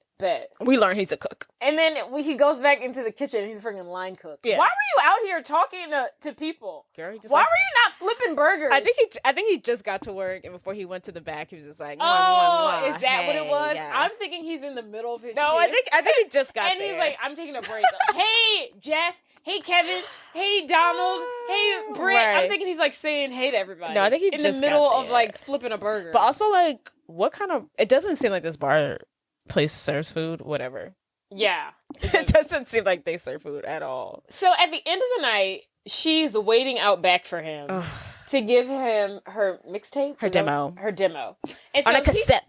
We learn he's a cook. And then he goes back into the kitchen and he's a freaking line cook. Yeah. Why were you out here talking to people? Girl, why were you not flipping burgers? I think he just got to work, and before he went to the back, he was just like, is that what it was? Yeah. I'm thinking he's in the middle of his shift. I think he just got and there. And he's like, I'm taking a break. Hey, Jess. Hey, Kevin. Hey, Donald. Hey, Britt. Right. I'm thinking he's like saying hey to everybody. No, I think he in just the middle got of like flipping a burger. But also like, what kind of? It doesn't seem like this bar place serves food. Whatever. Yeah. It doesn't seem like they serve food at all. So at the end of the night, she's waiting out back for him to give him her mixtape. Her demo. And so on a cassette.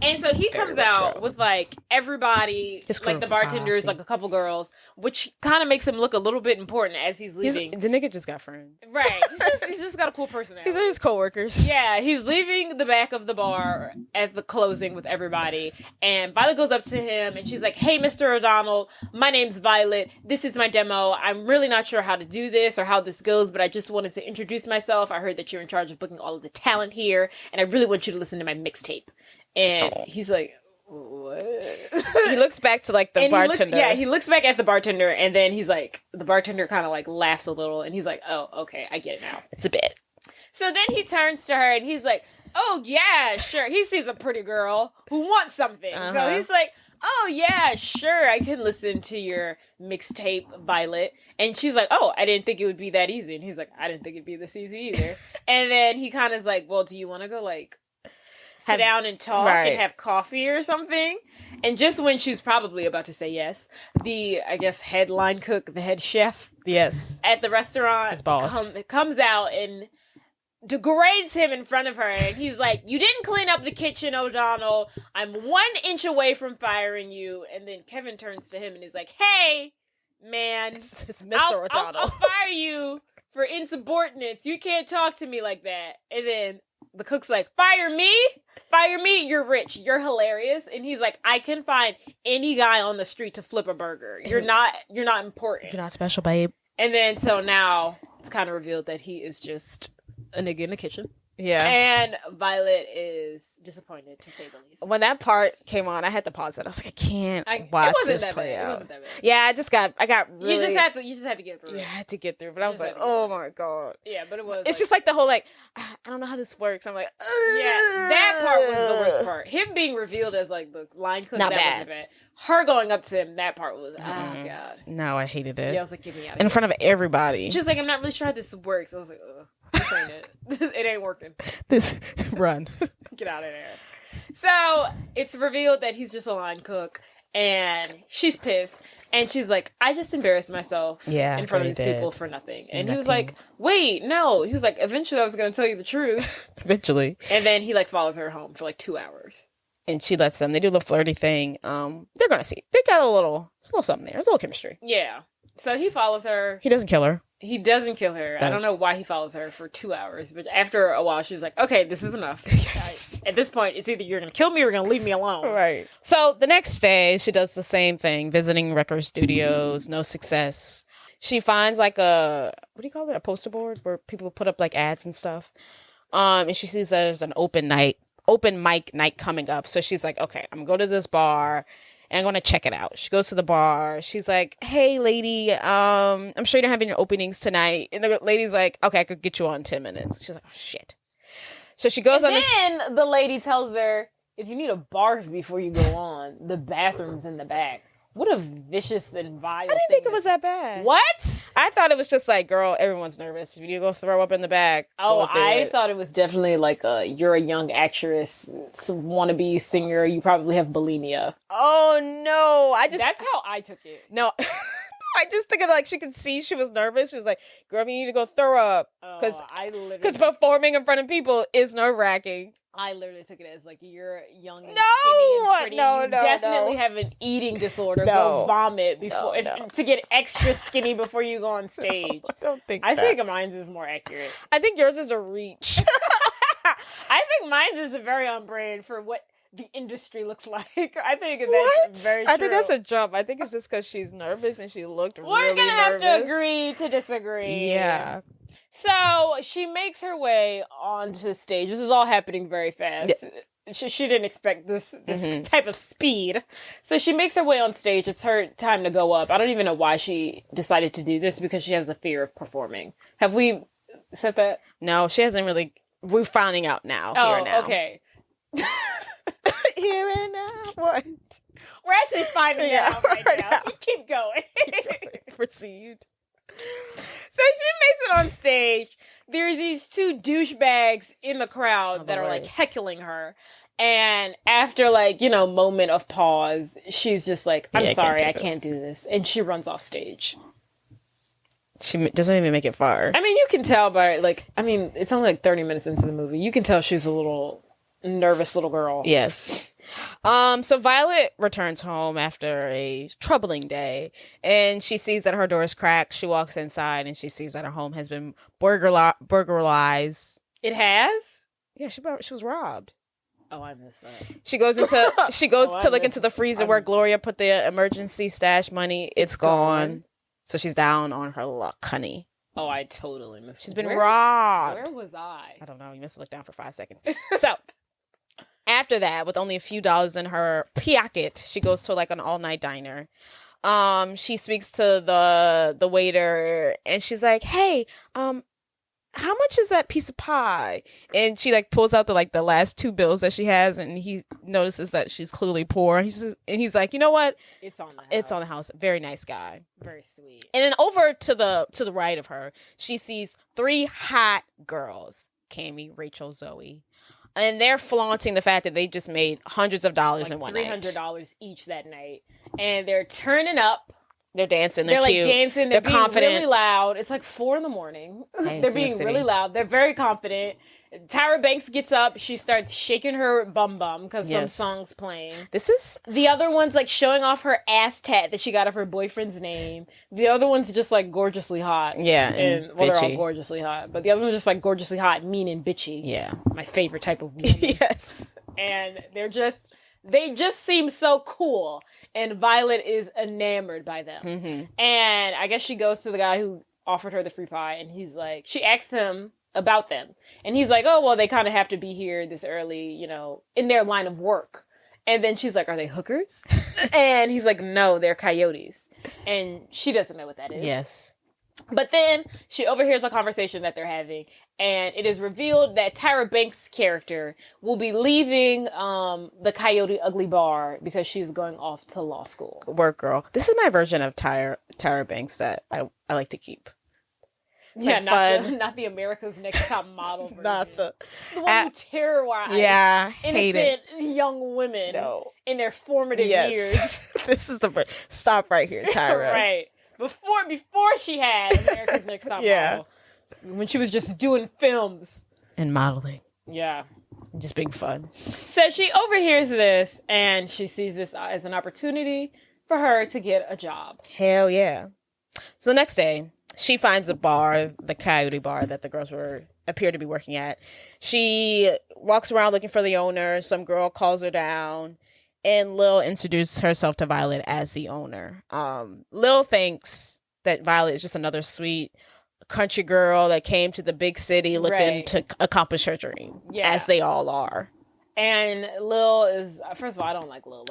And so he Very comes retro. out with like everybody, His like the crew was bartenders, posse. like a couple girls, which kind of makes him look a little bit important as he's leaving. The nigga just got friends. Right. He's just got a cool personality. These are his coworkers. Yeah, he's leaving the back of the bar at the closing with everybody, and Violet goes up to him, and she's like, "Hey, Mr. O'Donnell, my name's Violet. This is my demo. I'm really not sure how to do this or how this goes, but I just wanted to introduce myself. I heard that you're in charge of booking all of the talent here, and I really want you to listen to my mixtape." And he's like, "What?" He looks back to like the bartender. He looks back at the bartender, and then he's like, the bartender kind of like laughs a little, and he's like, "Oh, okay, I get it now." It's a bit. So then he turns to her and he's like, "Oh, yeah, sure." He sees a pretty girl who wants something. So he's like, "Oh, yeah, sure. I can listen to your mixtape, Violet." And she's like, "Oh, I didn't think it would be that easy." And he's like, "I didn't think it'd be this easy either." And then he kind of is like, "Well, do you want to go like sit down and talk and have coffee or something?" And just when she's probably about to say yes, the, I guess, headline cook, the head chef at the restaurant his boss comes out and degrades him in front of her, and he's like, "You didn't clean up the kitchen, O'Donnell. I'm 1 inch away from firing you." And then Kevin turns to him and he's like, "Hey, man, it's Mr. O'Donnell. I'll fire you for insubordinates. You can't talk to me like that." And then the cook's like, "Fire me? Fire me? You're rich. You're hilarious." And he's like, "I can find any guy on the street to flip a burger. You're not important. You're not special, babe." And then so now it's kind of revealed that he is just a nigga in the kitchen. Yeah. And Violet is disappointed, to say the least. When that part came on, I had to pause it. I was like, I can't watch this play out. It wasn't that bad. Yeah, I got really... You just had to get through it. Yeah, I had to get through. But I was like, oh my God. Yeah, but it was... It's just like the whole like, I don't know how this works. I'm like, yeah, that part was the worst part. Him being revealed as like the line cook, Not that bad. wasn't bad. Her going up to him, that part was, oh God. No, I hated it. Yeah, I was like, get me out of in here. front of everybody. She's like, "I'm not really sure how this works." I was like, ugh, this ain't it. It ain't working. This run. Get out of there. So it's revealed that he's just a line cook, and she's pissed. And she's like, "I just embarrassed myself in front of these people for nothing." And he was like, "Wait, no." He was like, "Eventually I was going to tell you the truth." Eventually. And then he like follows her home for like 2 hours. And she lets them. They do the flirty thing. They're going to see. They got a little something there. There's a little chemistry. Yeah. So he follows her. He doesn't kill her. He doesn't kill her. I don't know why he follows her for 2 hours. But after a while, she's like, "Okay, this is enough." Yes. At this point, it's either you're going to kill me or you're going to leave me alone. Right. So the next day, she does the same thing, visiting record studios, no success. She finds like what do you call it? A poster board where people put up like ads and stuff. And she sees there's an open mic night coming up. So she's like, okay, I'm gonna go to this bar and I'm gonna check it out. She goes to the bar. She's like, "Hey lady, I'm sure you don't have any openings tonight." And the lady's like, "Okay, I could get you on 10 minutes. She's like, "Oh shit." So she goes then the lady tells her, "If you need a barf before you go on, the bathroom's in the back." What a vicious and vile I didn't think it was that bad. What? I thought it was just like, girl, everyone's nervous. If you go throw up in the back. Oh, I thought it was definitely like you're a young actress, wannabe singer. You probably have bulimia. Oh, no. That's how I took it. No. I just took it like she could see she was nervous. She was like, "Girl, you need to go throw up." Because performing in front of people is nerve-wracking. I literally took it as like, you're young and no, skinny and pretty. No, you definitely have an eating disorder. No. Go vomit before to get extra skinny before you go on stage. No, I don't think I think mine's is more accurate. I think yours is a reach. I think mine's is very on brand for what the industry looks like. I think that's very true. I think that's a jump. I think it's just because she's nervous and she looked really nervous. We're going to have to agree to disagree. Yeah. So she makes her way onto stage. This is all happening very fast. Yeah. She didn't expect this type of speed. So she makes her way on stage. It's her time to go up. I don't even know why she decided to do this, because she has a fear of performing. Have we said that? No, she hasn't really. We're finding out now. Oh, here now. Okay. Here and now. What? We're actually finding out right now. Keep going. Proceed. So she makes it on stage. There's these two douchebags in the crowd that are like heckling her. And after like, moment of pause, she's just like, "I'm sorry, I can't do this." And she runs off stage. She doesn't even make it far. I mean, you can tell by it's only like 30 minutes into the movie. You can tell she's a little nervous little girl. Yes. So Violet returns home after a troubling day, and she sees that her door is cracked. She walks inside, and she sees that her home has been burglarized. It has? Yeah, she was robbed. Oh, I missed that. She goes to look into the freezer where Gloria put the emergency stash money. It's gone. So she's down on her luck, honey. Oh, I totally missed it. She's been robbed. Where was I? I don't know. You must have looked down for 5 seconds. So, after that, with only a few dollars in her pocket, she goes to like an all-night diner. She speaks to the waiter, and she's like, "Hey, how much is that piece of pie?" And she like pulls out the last 2 bills that she has, and he notices that she's clearly poor. He's like, "You know what? It's on the house. It's on the house." Very nice guy. Very sweet. And then over to the right of her, she sees 3 hot girls, Cammie, Rachel, Zoe. And they're flaunting the fact that they just made hundreds of dollars in one night. $300 each that night. And they're turning up. They're dancing. They're cute. Like dancing. They're being confident. Really loud. It's like 4 a.m. Hey, they're being really loud. They're very confident. Tyra Banks gets up. She starts shaking her bum because some song's playing. The other one's like showing off her ass tat that she got of her boyfriend's name. The other one's just like gorgeously hot. Yeah. And well, they're all gorgeously hot. But the other one's just like gorgeously hot, mean and bitchy. Yeah. My favorite type of woman. Yes. And they just seem so cool. And Violet is enamored by them. Mm-hmm. And I guess she goes to the guy who offered her the free pie, and he's like, she asked him about them. And he's like, "Oh, well, they kind of have to be here this early, in their line of work." And then she's like, "Are they hookers?" And he's like, "No, they're coyotes." And she doesn't know what that is. Yes. But then she overhears a conversation that they're having, and it is revealed that Tyra Banks' character will be leaving the Coyote Ugly bar because she's going off to law school. Work girl. This is my version of Tyra Banks that I like to keep. Yeah, not the America's Next Top Model version. Not the one who terrorized innocent young women in their formative years. This is stop right here, Tyra. Right. Before she had America's Next Top Model. When she was just doing films. And modeling. Yeah. Just being fun. So she overhears this, and she sees this as an opportunity for her to get a job. Hell yeah. So the next day, she finds a bar, the Coyote bar that the girls appear to be working at. She walks around looking for the owner. Some girl calls her down. And Lil introduced herself to Violet as the owner. Lil thinks that Violet is just another sweet country girl that came to the big city looking to accomplish her dream, as they all are. And Lil is, first of all, I don't like Lil.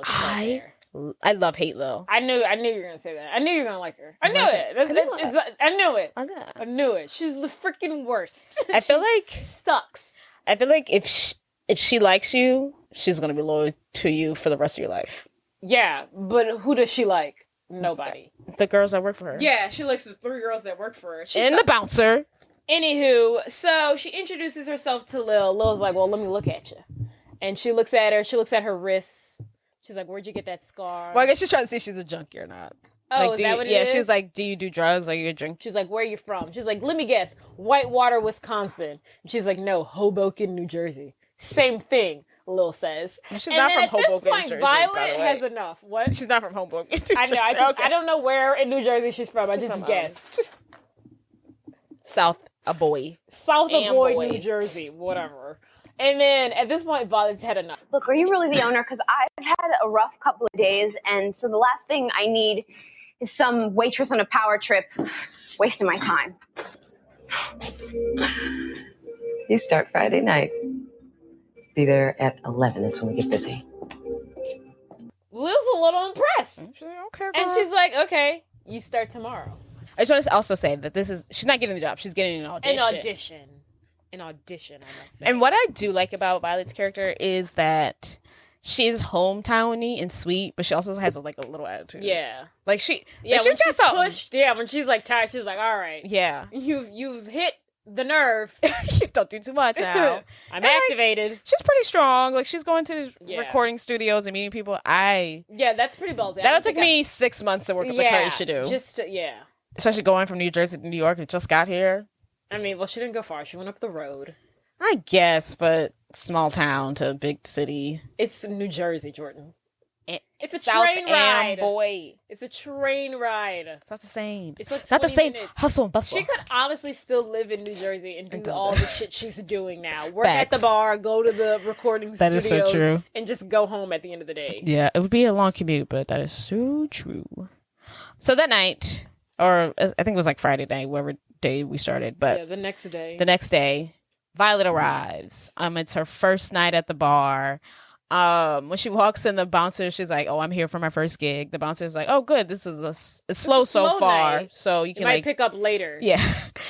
I love hate Lil. I knew you were gonna say that. I knew you were gonna like her. I knew it. I knew it. She's the freaking worst. I feel like sucks. I feel like if she likes you, she's gonna be loyal to you for the rest of your life. Yeah, but who does she like? Nobody. The girls that work for her. Yeah, she likes the 3 girls that work for her. And the bouncer. Anywho, so she introduces herself to Lil. Lil's like, "Well, let me look at you." And she looks at her. She looks at her wrists. She's like, "Where'd you get that scar?" Well, I guess she's trying to see if she's a junkie or not. Oh, is that what it is? Yeah, she's like, "Do you do drugs? Are you a drink?" She's like, "Where are you from?" She's like, "Let me guess, Whitewater, Wisconsin." And she's like, "No, Hoboken, New Jersey." Same thing, Lil says. She's not from Hoboken, New Jersey. Violet has enough. What? She's not from Hoboken, New Jersey. I know. I don't know where in New Jersey she's from. I just guessed. South of Boy, New Jersey, whatever. And then at this point, Violet's had enough. "Look, are you really the owner? Because I've had a rough couple of days, and so the last thing I need is some waitress on a power trip wasting my time." You start Friday night. Be there at 11. That's when we get busy. Lil's a little impressed. Okay, and she's like, "Okay, you start tomorrow." I just want to also say that she's not getting the job. She's getting an audition. An audition, I must say. And what I do like about Violet's character is that she's hometowny and sweet, but she also has a little attitude. Yeah. Like she's got something. Pushed. Yeah, when she's like tired, she's like, "All right. Yeah. You've hit the nerve. Don't do too much now." I'm activated. She's pretty strong. Like she's going to recording studios and meeting people. Yeah, that's pretty ballsy. That'll take me 6 months to work with the courage to do. Especially going from New Jersey to New York. It just got here. I mean, well, she didn't go far. She went up the road. I guess, but small town to big city. It's New Jersey, Jordan. It's a South train ride. boy. It's a train ride. It's not the same. It's like not the 20 same minutes. hustle and bustle. She could honestly still live in New Jersey and do all the shit she's doing now. Work Facts. at the bar, go to the recording That is studios, so true. and just go home at the end of the day. Yeah, it would be a long commute, but that is so true. So that night, or I think it was like Friday night, whatever day we started, but yeah, the next day, Violet arrives. It's her first night at the bar. When she walks in, the bouncer, she's like, "Oh, I'm here for my first gig." The bouncer's like, "Oh, good. This is it's slow so far, night. so you can might pick up later." Yeah.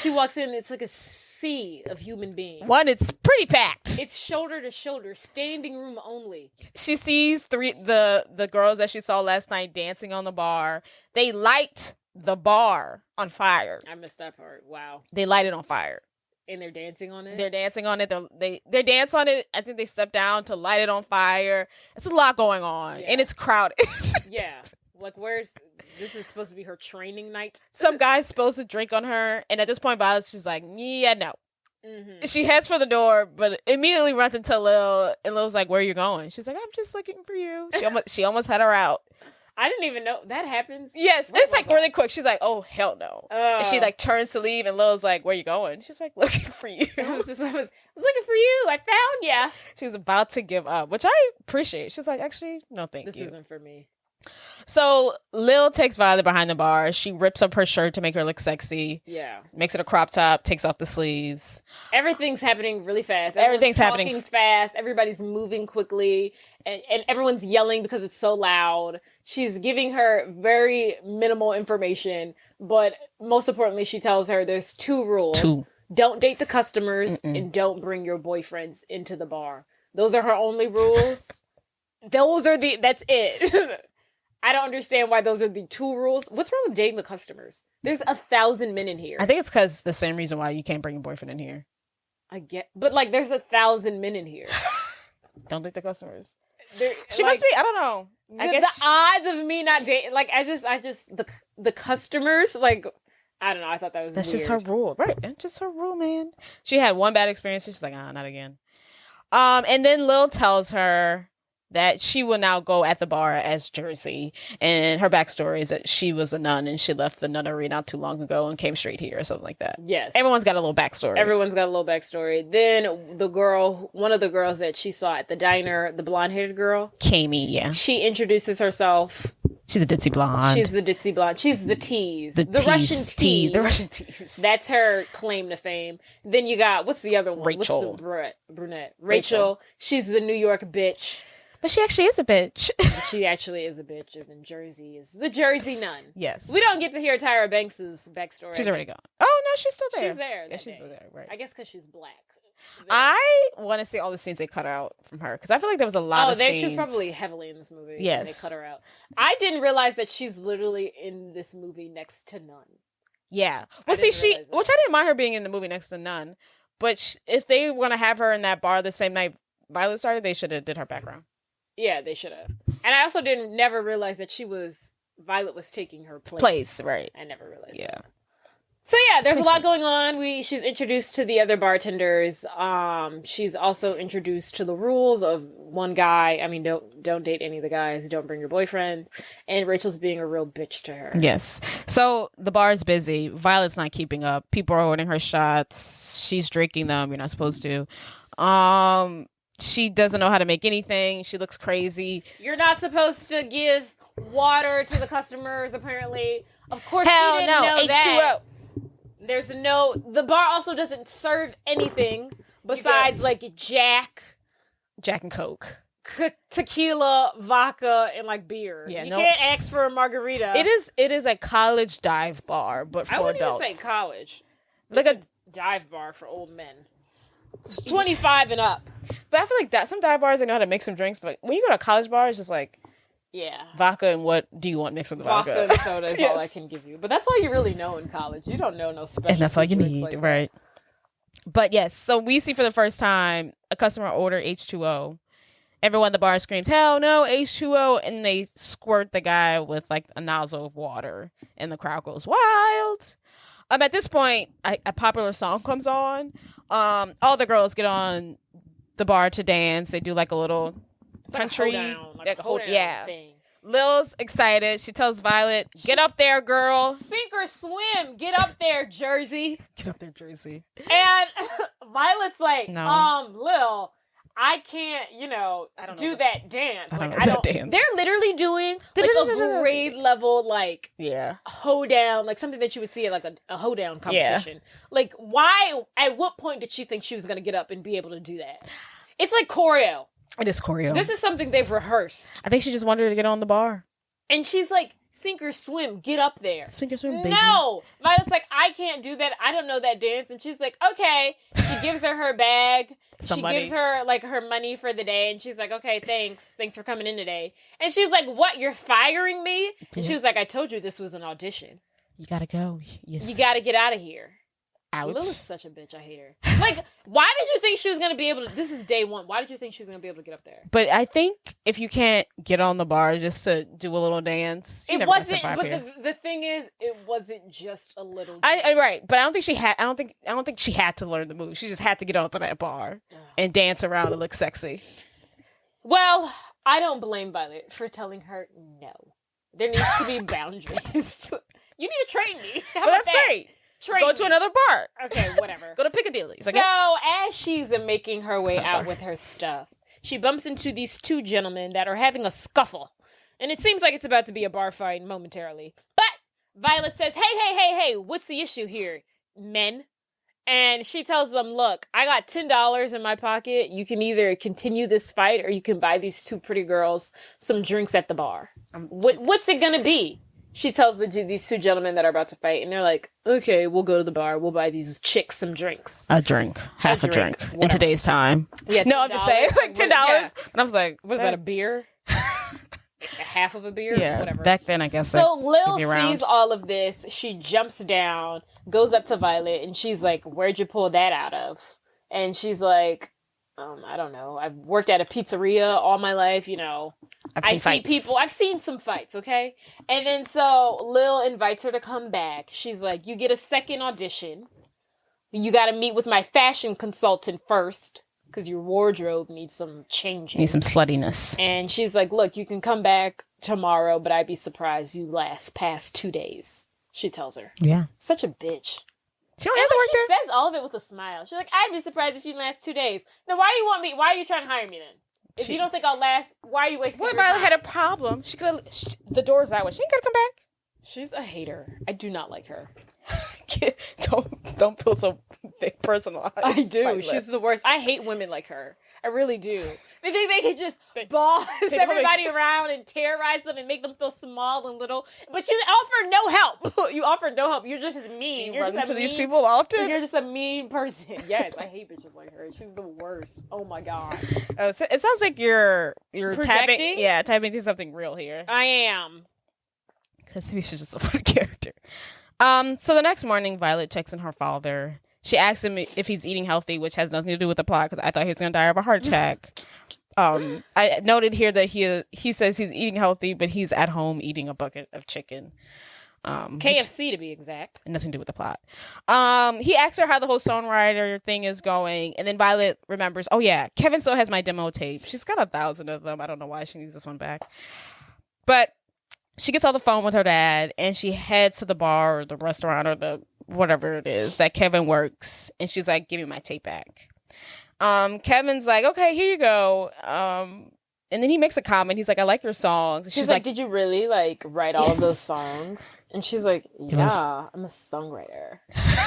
She walks in, it's like a sea of human beings. One, it's pretty packed. It's shoulder to shoulder, standing room only. She sees the girls that she saw last night dancing on the bar. They light the bar on fire. I missed that part. Wow. They light it on fire. And they're dancing on it? They're dancing on it. They dance on it. I think they step down to light it on fire. It's a lot going on. Yeah. And it's crowded. Yeah. Like, this is supposed to be her training night? Some guy's supposed to drink on her. And at this point, she's like, yeah, no. Mm-hmm. She heads for the door, but immediately runs into Lil. And Lil's like, where are you going? She's like, I'm just looking for you. She almost had her out. I didn't even know that happens. Yes, it's like really quick. She's like, "Oh hell no!" And she like turns to leave, and Lil's like, "Where you going?" She's like, "Looking for you." I was looking for you. I found ya. She was about to give up, which I appreciate. She's like, "Actually, no, thank you. This isn't for me." So Lil takes Violet behind the bar. She rips up her shirt to make her look sexy. Yeah, makes it a crop top. Takes off the sleeves. Everything's happening really fast. Everything's happening fast. Everybody's moving quickly, and everyone's yelling because it's so loud. She's giving her very minimal information, but most importantly, she tells her there's 2 rules. 2. Don't date the customers and don't bring your boyfriends into the bar. Those are her only rules. That's it. I don't understand why those are the 2 rules. What's wrong with dating the customers? There's 1,000 men in here. I think it's because the same reason why you can't bring your boyfriend in here. But like, there's 1,000 men in here. Don't date the customers. She must be. I don't know. I guess the odds of me not dating, like, I just the customers, like, I don't know. I thought that was that's weird. Just her rule, right? That's just her rule, man. She had one bad experience. She's like, not again. And then Lil tells her that she will now go at the bar as Jersey, and her backstory is that she was a nun and she left the nunnery not too long ago and came straight here or something like that. Yes, everyone's got a little backstory. Then one of the girls that she saw at the diner, the blonde-haired girl, Kami, yeah, she introduces herself. She's a ditzy blonde. She's the tease. The Russian tease. The Russian tease. That's her claim to fame. Then you got, what's the other one? Rachel. What's the brunette? Rachel. She's the New York bitch. But she actually is a bitch. She actually is a bitch, and Jersey is the Jersey nun. Yes. We don't get to hear Tyra Banks' backstory. She's already gone. Oh, no, she's still there. She's there. Yeah, she's still there, right. I guess because she's black. I want to see all the scenes they cut out from her, because I feel like there was a lot of scenes. She's probably heavily in this movie. Yes. They cut her out. I didn't realize that she's literally in this movie next to None. Yeah. Well, see, which I didn't mind her being in the movie next to None, but if they were going to have her in that bar the same night Violet started, they should have did her background. Yeah, they should have. And I also never realize that Violet was taking her place. Right. I never realized that. Yeah. So yeah, there's a lot going on. She's introduced to the other bartenders. She's also introduced to the rules of one guy. I mean, don't date any of the guys. Don't bring your boyfriend. And Rachel's being a real bitch to her. Yes. So the bar is busy. Violet's not keeping up. People are ordering her shots. She's drinking them. You're not supposed to. She doesn't know how to make anything. She looks crazy. You're not supposed to give water to the customers, apparently. Of course, hell she didn't know H2O. that. The bar also doesn't serve anything besides like Jack and Coke, tequila, vodka, and like beer. Yeah, you can't ask for a margarita. It is a college dive bar, but for I wouldn't adults. even say college. Like it's a dive bar for old men. It's 25 and up. But I feel like that some dive bars, they know how to make some drinks, but when you go to a college bar, it's just like, yeah, vodka and what do you want mixed with the vodka? Vodka and soda is all I can give you. But that's all you really know in college. You don't know no special. And that's all you need, like right? But yes, so we see for the first time a customer order H2O. Everyone at the bar screams, "Hell no, H2O!" And they squirt the guy with like a nozzle of water, and the crowd goes wild. At this point, a popular song comes on. All the girls get on the bar to dance. They do like a little country, like a hoedown thing. Lil's excited. She tells Violet, "Get up there, girl. Sink or swim. Get up there, Jersey." Get up there, Jersey." And Violet's like, No. Lil, I can't, do that dance. I don't Like, know that dance. They're literally doing like a grade level, like, hoedown, like something that you would see at like a hoedown competition. Like, why, at what point did she think she was going to get up and be able to do that? It's like choreo. It is choreo. This is something they've rehearsed. I think she just wanted to get on the bar. And she's like, sink or swim, get up there. Sink or swim, baby. No! Violet's like, I can't do that. I don't know that dance. And she's like, okay. She gives her bag. She gives her, like, her money for the day. And she's like, okay, thanks. Thanks for coming in today. And she's like, what? You're firing me? And she was like, I told you this was an audition. You gotta go. You gotta get out of here. Ouch. Lil is such a bitch. I hate her. Like, why did you think she was going to be able to... This is day one. Why did you think she was going to be able to get up there? But I think if you can't get on the bar just to do a little dance, it wasn't... But the thing is, it wasn't just a little dance. Right. But I don't think she had... I don't think she had to learn the move. She just had to get up on that bar and dance around and look sexy. Well, I don't blame Violet for telling her no. There needs to be boundaries. You need to train me. How about that's great. Go to another bar. Okay, whatever. Go to Piccadilly's. Okay? So, as she's making her way out with her stuff, she bumps into these two gentlemen that are having a scuffle. And it seems like it's about to be a bar fight momentarily. But Violet says, hey, what's the issue here, men? And she tells them, look, I got $10 in my pocket. You can either continue this fight or you can buy these two pretty girls some drinks at the bar. What's it going to be? She tells these two gentlemen that are about to fight, and they're like, okay, we'll go to the bar. We'll buy these chicks some drinks. A drink. Half a drink. Whatever. In today's time. Yeah, no, I'm just saying, like $10. Yeah. And I was like, what is that, a beer? Half of a beer? Yeah, whatever. Back then, I guess. So Lil sees all of this. She jumps down, goes up to Violet, and she's like, where'd you pull that out of? And she's like, I don't know. I've worked at a pizzeria all my life, I've seen some fights, okay? And then so Lil invites her to come back. She's like, you get a second audition. You got to meet with my fashion consultant first because your wardrobe needs some changing. Needs some sluttiness. And she's like, look, you can come back tomorrow, but I'd be surprised you last past 2 days. She tells her. Yeah. Such a bitch. She don't have to work there. She says all of it with a smile. She's like, I'd be surprised if you last 2 days. Then why do you want me? Why are you trying to hire me then? If you don't think I'll last, why are you wasting your time? What if I had a problem? She could have... The door's that way. She ain't got to come back. She's a hater. I do not like her. Don't feel so big personalized. I do. She's the worst. I hate women like her. I really do. They think they can just boss everybody around and terrorize them and make them feel small and little. But you offer no help. You offer no help. You're just as mean. Do you run into these people often? You're just a mean person. Yes, I hate bitches like her. She's the worst. Oh my God. Oh, so it sounds like you're projecting? tapping into something real here. I am. Because maybe she's just a fun character. So the next morning, Violet checks in her father. She asks him if he's eating healthy, which has nothing to do with the plot because I thought he was going to die of a heart attack. I noted here that he says he's eating healthy, but he's at home eating a bucket of chicken. KFC to be exact. Nothing to do with the plot. He asks her how the whole songwriter thing is going, and then Violet remembers, oh yeah, Kevin still has my demo tape. She's got 1,000 of them. I don't know why she needs this one back. But she gets on the phone with her dad, and she heads to the bar or the restaurant or the whatever it is that Kevin works, and she's like, give me my tape back. Kevin's like, okay, here you go. And then he makes a comment. He's like, I like your songs. And she's like, did you really write all of those songs? And she's like, yeah, I'm a songwriter. I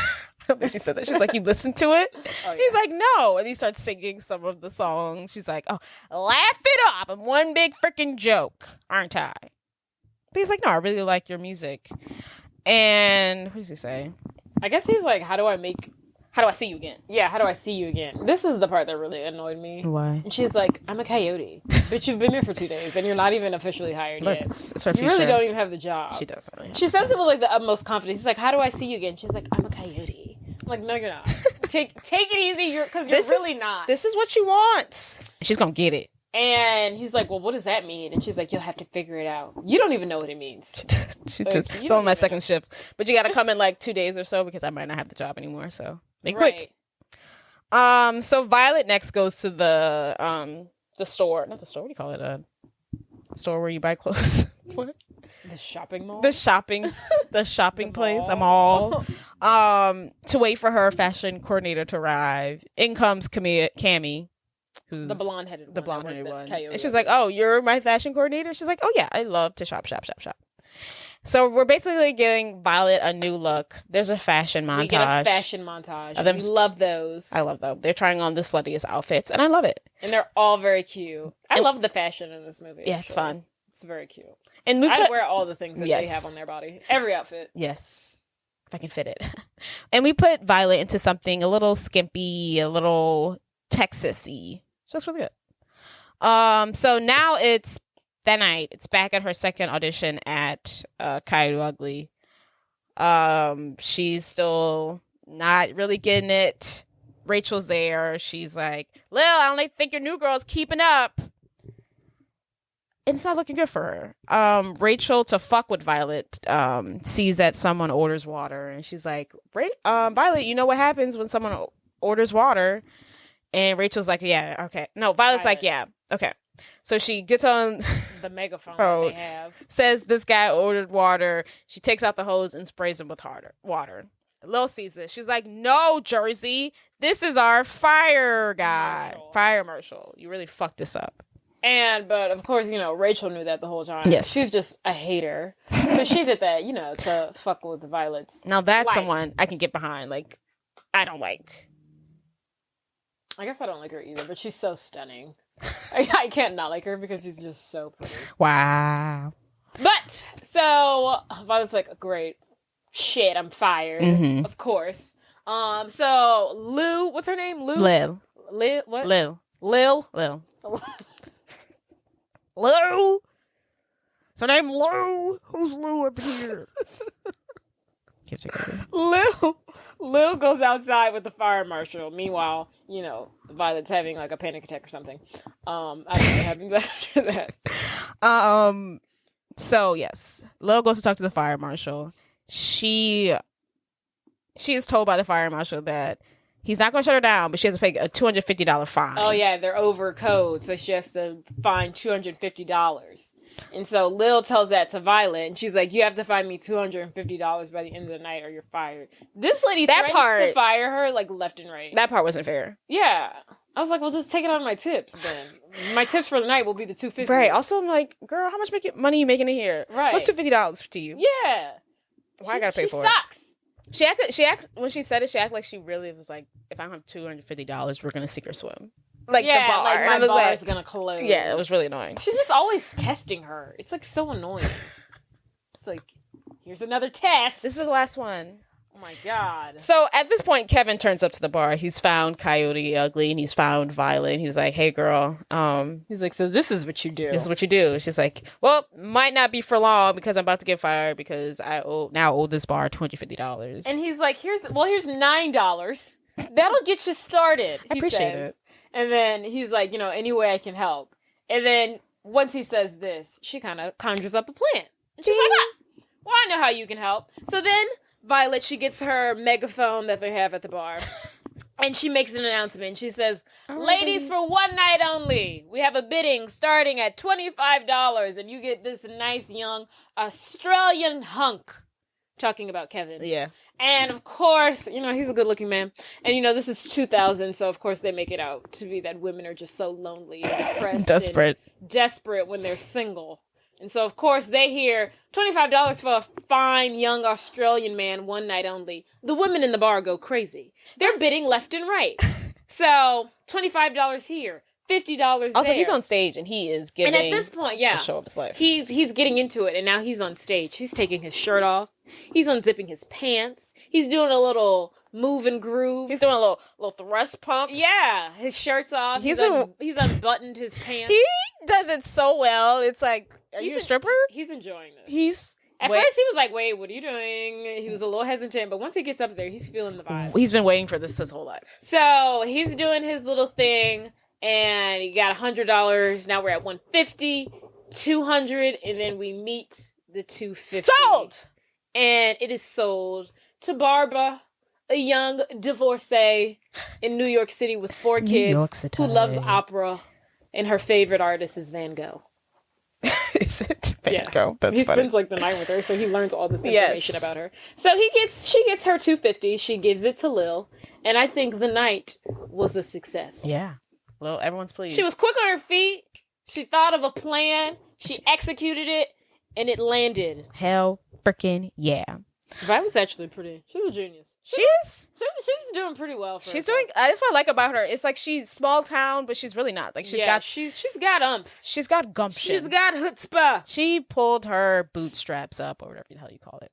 don't think she said that. She's like, you listened to it? Oh, yeah. He's like, no. And he starts singing some of the songs. She's like, oh, laugh it up. I'm one big freaking joke, aren't I? But he's like, no, I really like your music. And what does he say? I guess he's like, how do I see you again? Yeah, how do I see you again? This is the part that really annoyed me. Why? And she's like, I'm a coyote. But you've been here for 2 days and you're not even officially hired yet. It's her future. You really don't even have the job. She doesn't really. She says it with the utmost confidence. She's like, how do I see you again? She's like, I'm a coyote. I'm like, no, you're not. Take it easy, because you're really not. This is what she wants. She's gonna get it. And he's like, well, what does that mean? And she's like, you'll have to figure it out. You don't even know what it means. It's on my second shift. But you got to come in 2 days or so because I might not have the job anymore. So make quick. So Violet next goes to the store. Not the store. What do you call it? Store where you buy clothes. What? The shopping mall? The shopping place. A mall. To wait for her fashion coordinator to arrive. In comes Cammy, who's the blonde-headed one. And she's like, "Oh, you're my fashion coordinator?" She's like, "Oh yeah, I love to shop." So we're basically giving Violet a new look. There's a fashion montage. We get a fashion montage. We love those. I love them. They're trying on the sluttiest outfits, and I love it. And they're all very cute. I love the fashion in this movie. Yeah, it's fun. It's very cute. And I'd wear all the things that they have on their body. Every outfit. Yes. If I can fit it. And we put Violet into something a little skimpy, a little Texas-y. So it's really good. So now it's that night. It's back at her second audition at Coyote Ugly. She's still not really getting it. Rachel's there. She's like, Lil, I don't think your new girl's keeping up. It's not looking good for her. Rachel, to fuck with Violet, sees that someone orders water, and she's like, Violet, you know what happens when someone orders water? And Rachel's like, yeah, okay. No, Violet's like, yeah, okay. So she gets on the megaphone that they have. Says this guy ordered water. She takes out the hose and sprays him with water. Lil sees this. She's like, no, Jersey, this is our fire guy. Fire marshal. You really fucked this up. But of course, Rachel knew that the whole time. Yes. She's just a hater. So she did that, to fuck with Violet's Now that's life. Someone I can get behind. Like, I don't like. I guess I don't like her either, but she's so stunning. I can't not like her because she's just so pretty. Wow. But, so, Violet's like, great. Shit, I'm fired. Mm-hmm. Of course. So, Lou, what's her name? Lil. What? Lil. Lou. So name Lou. Who's Lou up here? Lil goes outside with the fire marshal. Meanwhile, Violet's having like a panic attack or something. I don't know what happens after that. So yes, Lil goes to talk to the fire marshal. She is told by the fire marshal that he's not going to shut her down, but she has to pay a $250 fine. Oh, yeah, they're over code, so she has to fine $250. And so Lil tells that to Violet, and she's like, you have to find me $250 by the end of the night or you're fired. This lady threatens to fire her, like, left and right. That part wasn't fair. Yeah. I was like, well, just take it out of my tips, then. My tips for the night will be the $250. Right. Also, I'm like, girl, how much money are you making in here? Right. What's $250 to you? Yeah. Why I gotta pay for it? She sucks. She acted when she said it. She acted like she really was like, "If I don't have $250, we're gonna sink or swim." Like the bar, like my bar is gonna close. Yeah, it was really annoying. She's just always testing her. It's like so annoying. It's like, here's another test. This is the last one. Oh my god. So at this point, Kevin turns up to the bar. He's found Coyote Ugly and he's found Violet. And he's like, "Hey, girl." He's like, "So this is what you do." This is what you do. She's like, "Well, might not be for long because I'm about to get fired because I owe this bar $250." And he's like, "Here's $9. That'll get you started." I appreciate it. And then he's like, any way I can help. And then once he says this, she kind of conjures up a plan. And she's like, well, I know how you can help. So then Violet, she gets her megaphone that they have at the bar. And she makes an announcement. She says, ladies, for one night only, we have a bidding starting at $25. And you get this nice young Australian hunk. Talking about Kevin. Yeah. And of course, he's a good looking man. And this is 2000, so of course they make it out to be that women are just so lonely and depressed. Desperate when they're single. And so of course they hear $25 for a fine young Australian man, one night only. The women in the bar go crazy. They're bidding left and right. So $25 here. $50 Also, he's on stage and he is giving. And at this point, the show of his life. He's getting into it, and now he's on stage. He's taking his shirt off. He's unzipping his pants. He's doing a little move and groove. He's doing a little thrust pump. Yeah, his shirt's off. He's unbuttoned his pants. He does it so well. It's like, are you a stripper? He's enjoying this. At first, he was like, wait, what are you doing? He was a little hesitant, but once he gets up there, he's feeling the vibe. He's been waiting for this his whole life. So he's doing his little thing. And he got $100. Now we're at $150, $200, and then we meet the $250. Sold! And it is sold to Barbara, a young divorcee in New York City with 4 kids who loves opera, and her favorite artist is Van Gogh. Is it Van Gogh? That's he funny. spends like the night with her, so he learns all this information about her. So she gets her $250. She gives it to Lil, and I think the night was a success. Yeah, Lil, everyone's pleased. She was quick on her feet. She thought of a plan. She executed it, and it landed. Hell freaking yeah. Violet's actually pretty. She's a genius. She's doing pretty well. She's doing. That's what I like about her. It's like she's small town, but she's really not. Like she's got umps. She's got gumption. She's got chutzpah. She pulled her bootstraps up, or whatever the hell you call it.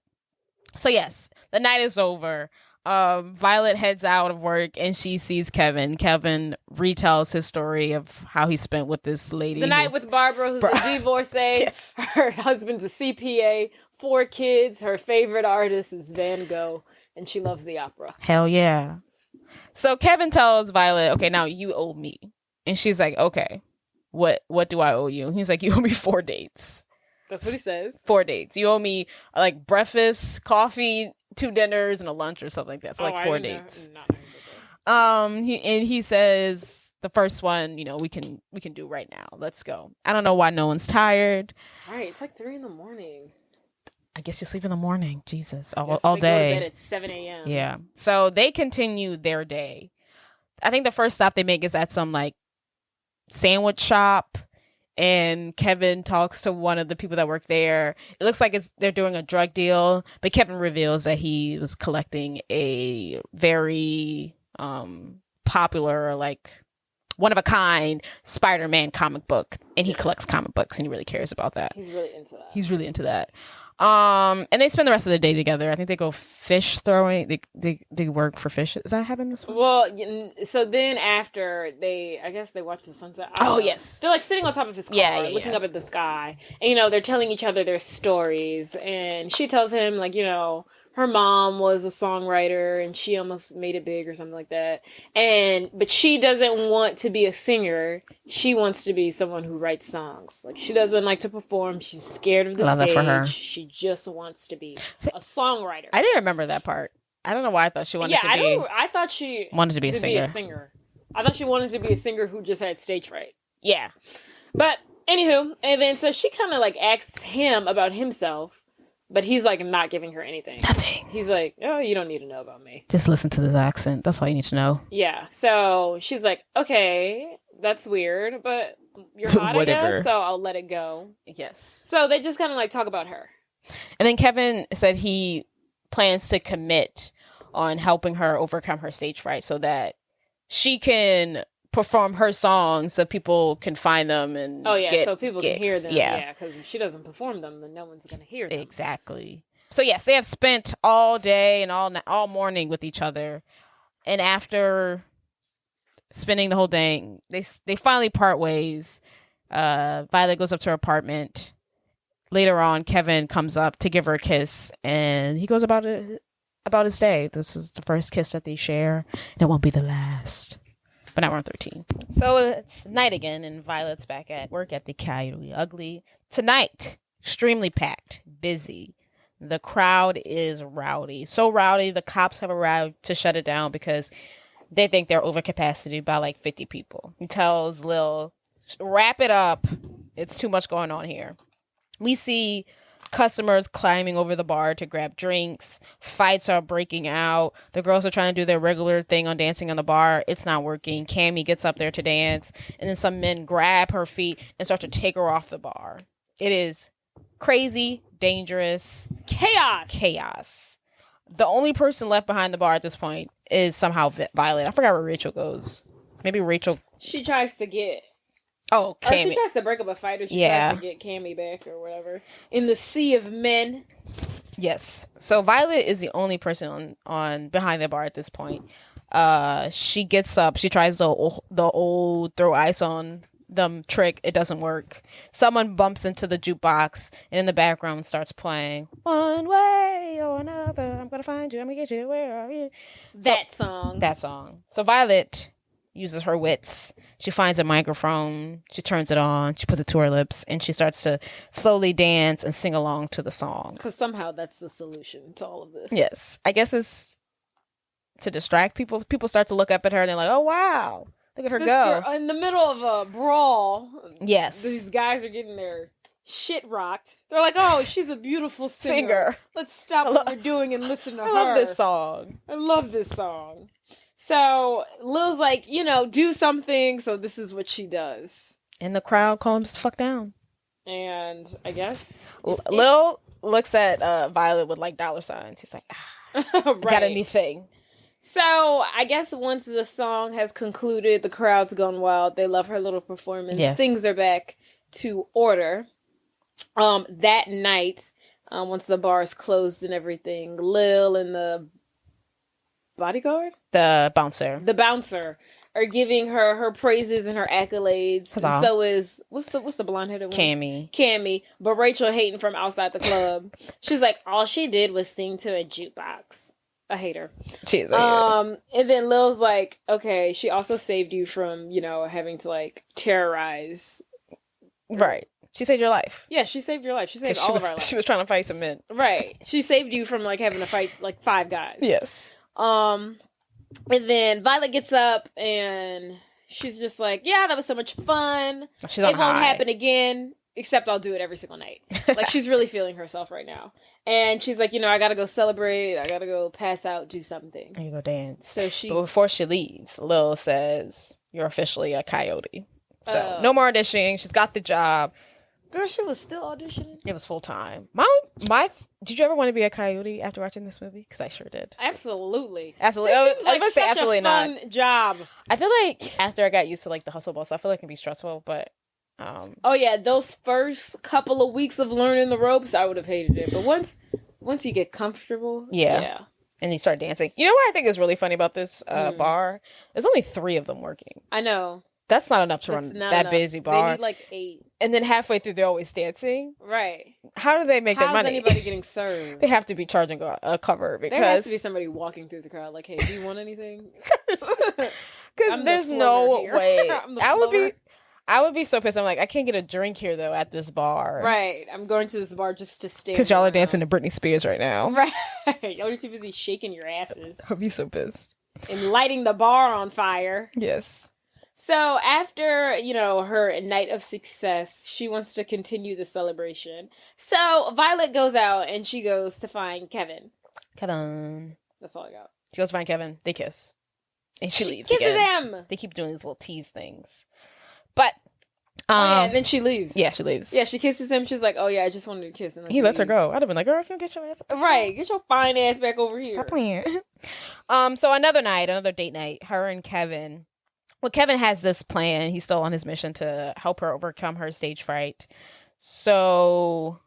So yes, the night is over. Violet heads out of work and she sees Kevin. Kevin retells his story of how he spent with this lady. The night with Barbara, who's a divorcee. Yes. Her husband's a CPA, 4 kids. Her favorite artist is Van Gogh, and she loves the opera. Hell yeah. So Kevin tells Violet, okay, now you owe me. And she's like, okay, what do I owe you? He's like, you owe me 4 dates. That's what he says. 4 dates. You owe me like breakfast, coffee, 2 dinners, and a lunch or something like that. So like 4 dates. He says the first one, we can do right now. Let's go. I don't know why no one's tired. Right, it's like 3 a.m. I guess you sleep in the morning. Jesus, all they day. Go to bed at 7 a.m. Yeah. So they continue their day. I think the first stop they make is at some like sandwich shop. And Kevin talks to one of the people that work there. It looks like they're doing a drug deal, but Kevin reveals that he was collecting a very popular, like one of a kind Spider-Man comic book, and he collects comic books, and he really cares about that. He's really into that. And they spend the rest of the day together. I think they go fish throwing. They work for fish. Is that happening this one? Well, so then after I guess they watch the sunset. Oh, yes. They're like sitting on top of his car, looking up at the sky. And, they're telling each other their stories. And she tells him, like, her mom was a songwriter and she almost made it big or something like that. But she doesn't want to be a singer. She wants to be someone who writes songs. Like, she doesn't like to perform. She's scared of the stage. That for her. She just wants to be a songwriter. I didn't remember that part. I don't know why I thought she wanted to be. I thought she wanted to be a singer. I thought she wanted to be a singer who just had stage fright. Yeah. But anywho, and then so she kind of like asks him about himself. But he's, like, not giving her anything. Nothing. He's like, oh, you don't need to know about me. Just listen to this accent. That's all you need to know. Yeah. So she's like, okay, that's weird, but you're hot, I guess, so I'll let it go. Yes. So they just kind of, like, talk about her. And then Kevin said he plans to commit on helping her overcome her stage fright so that she can perform her songs so people can find them and so people gigs. Can hear them. Yeah, because if she doesn't perform them, then no one's going to hear them. Exactly. So yes, they have spent all day and all morning with each other, and after spending the whole day, they finally part ways. Violet goes up to her apartment. Later on, Kevin comes up to give her a kiss, and he goes about his day. This is the first kiss that they share, and it won't be the last. But now we're on 13. So it's night again, and Violet's back at work at the Coyote Ugly. Tonight, extremely packed, busy. The crowd is rowdy. So rowdy, the cops have arrived to shut it down because they think they're over capacity by like 50 people. He tells Lil, wrap it up. It's too much going on here. We see customers climbing over the bar to grab drinks. Fights are breaking out. The girls are trying to do their regular thing on dancing on the bar. It's not working. Cammy gets up there to dance, and then some men grab her feet and start to take her off the bar. It is crazy, dangerous. Chaos. The only person left behind the bar at this point is somehow Violet. I forgot where Rachel goes. Maybe Rachel. She tries to get... Oh, Cammy. Or she tries to break up a fight, or she tries to get Cammy back or whatever. In the sea of men. Yes. So Violet is the only person on behind the bar at this point. She gets up. She tries the old throw ice on them trick. It doesn't work. Someone bumps into the jukebox, and in the background starts playing One Way or Another. I'm gonna find you. I'm gonna get you. Where are you? That song. So Violet uses her wits. She finds a microphone. She turns it on. She puts it to her lips, and she starts to slowly dance and sing along to the song. Because somehow that's the solution to all of this. Yes. I guess it's to distract people. People start to look up at her and they're like, oh, wow. Look at her This go. girl, in the middle of a brawl, Yes. these guys are getting their shit rocked. They're like, oh, she's a beautiful singer. Let's stop what we're doing and listen to her. I love this song. I love this song. So Lil's like, do something. So this is what she does. And the crowd calms the fuck down. And I guess Lil looks at Violet with like dollar signs. He's like, right. Got a new thing. So I guess once the song has concluded, the crowd's gone wild. They love her little performance. Yes. Things are back to order. That night, once the bar is closed and everything, Lil and the bodyguard? The bouncer are giving her praises and her accolades. Huzzah. And so is what's the blonde-headed one? Cammy. But Rachel hating from outside the club. She's like, all she did was sing to a jukebox. I hate her. She's a hater. And then Lil's like, okay, she also saved you from, having to like terrorize. Right. She saved your life. Yeah, she saved your life. She saved all of our lives. She was trying to fight some men. Right. She saved you from like having to fight like 5 guys. Yes. And then Violet gets up and she's just like, yeah, that was so much fun. She's on It won't high. happen again, except I'll do it every single night. Like she's really feeling herself right now. And she's like, I gotta go celebrate. I gotta go pass out, do something. And you go dance. So she... But before she leaves, Lil says, you're officially a coyote. So no more auditioning. She's got the job. Girl, she was still auditioning. It was full time. Did you ever want to be a coyote after watching this movie? Because I sure did. Absolutely. Absolutely. It I seems was like going to say such absolutely a fun not. job. I feel like after I got used to like the hustle bustle, I feel like it can be stressful, but oh yeah, those first couple of weeks of learning the ropes, I would have hated it. But once you get comfortable, yeah. And you start dancing. You know what I think is really funny about this bar? There's only 3 of them working. I know. That's not enough to run that busy bar. They need like 8. And then halfway through, they're always dancing. Right. How do they make their money? How's anybody getting served? They have to be charging a cover because there has to be somebody walking through the crowd like, hey, do you want anything? Because there's no way. I would be so pissed. I'm like, I can't get a drink here though at this bar. Right. I'm going to this bar just to stay. Because y'all are dancing to Britney Spears right now. Right. Y'all are too busy shaking your asses. I'd be so pissed. And lighting the bar on fire. Yes. So after, her night of success, she wants to continue the celebration. So Violet goes out and she goes to find Kevin. Kevin. That's all I got. She goes to find Kevin. They kiss. And she leaves kisses again. him. They keep doing these little tease things. But and then she leaves. Yeah, she leaves. Yeah, she kisses him. She's like, oh yeah, I just wanted to kiss. And he lets her go. I'd have been like, girl, if you get your ass right, get your fine ass back over here. Stop playing. So another date night, her and Kevin. Well, Kevin has this plan. He's still on his mission to help her overcome her stage fright. So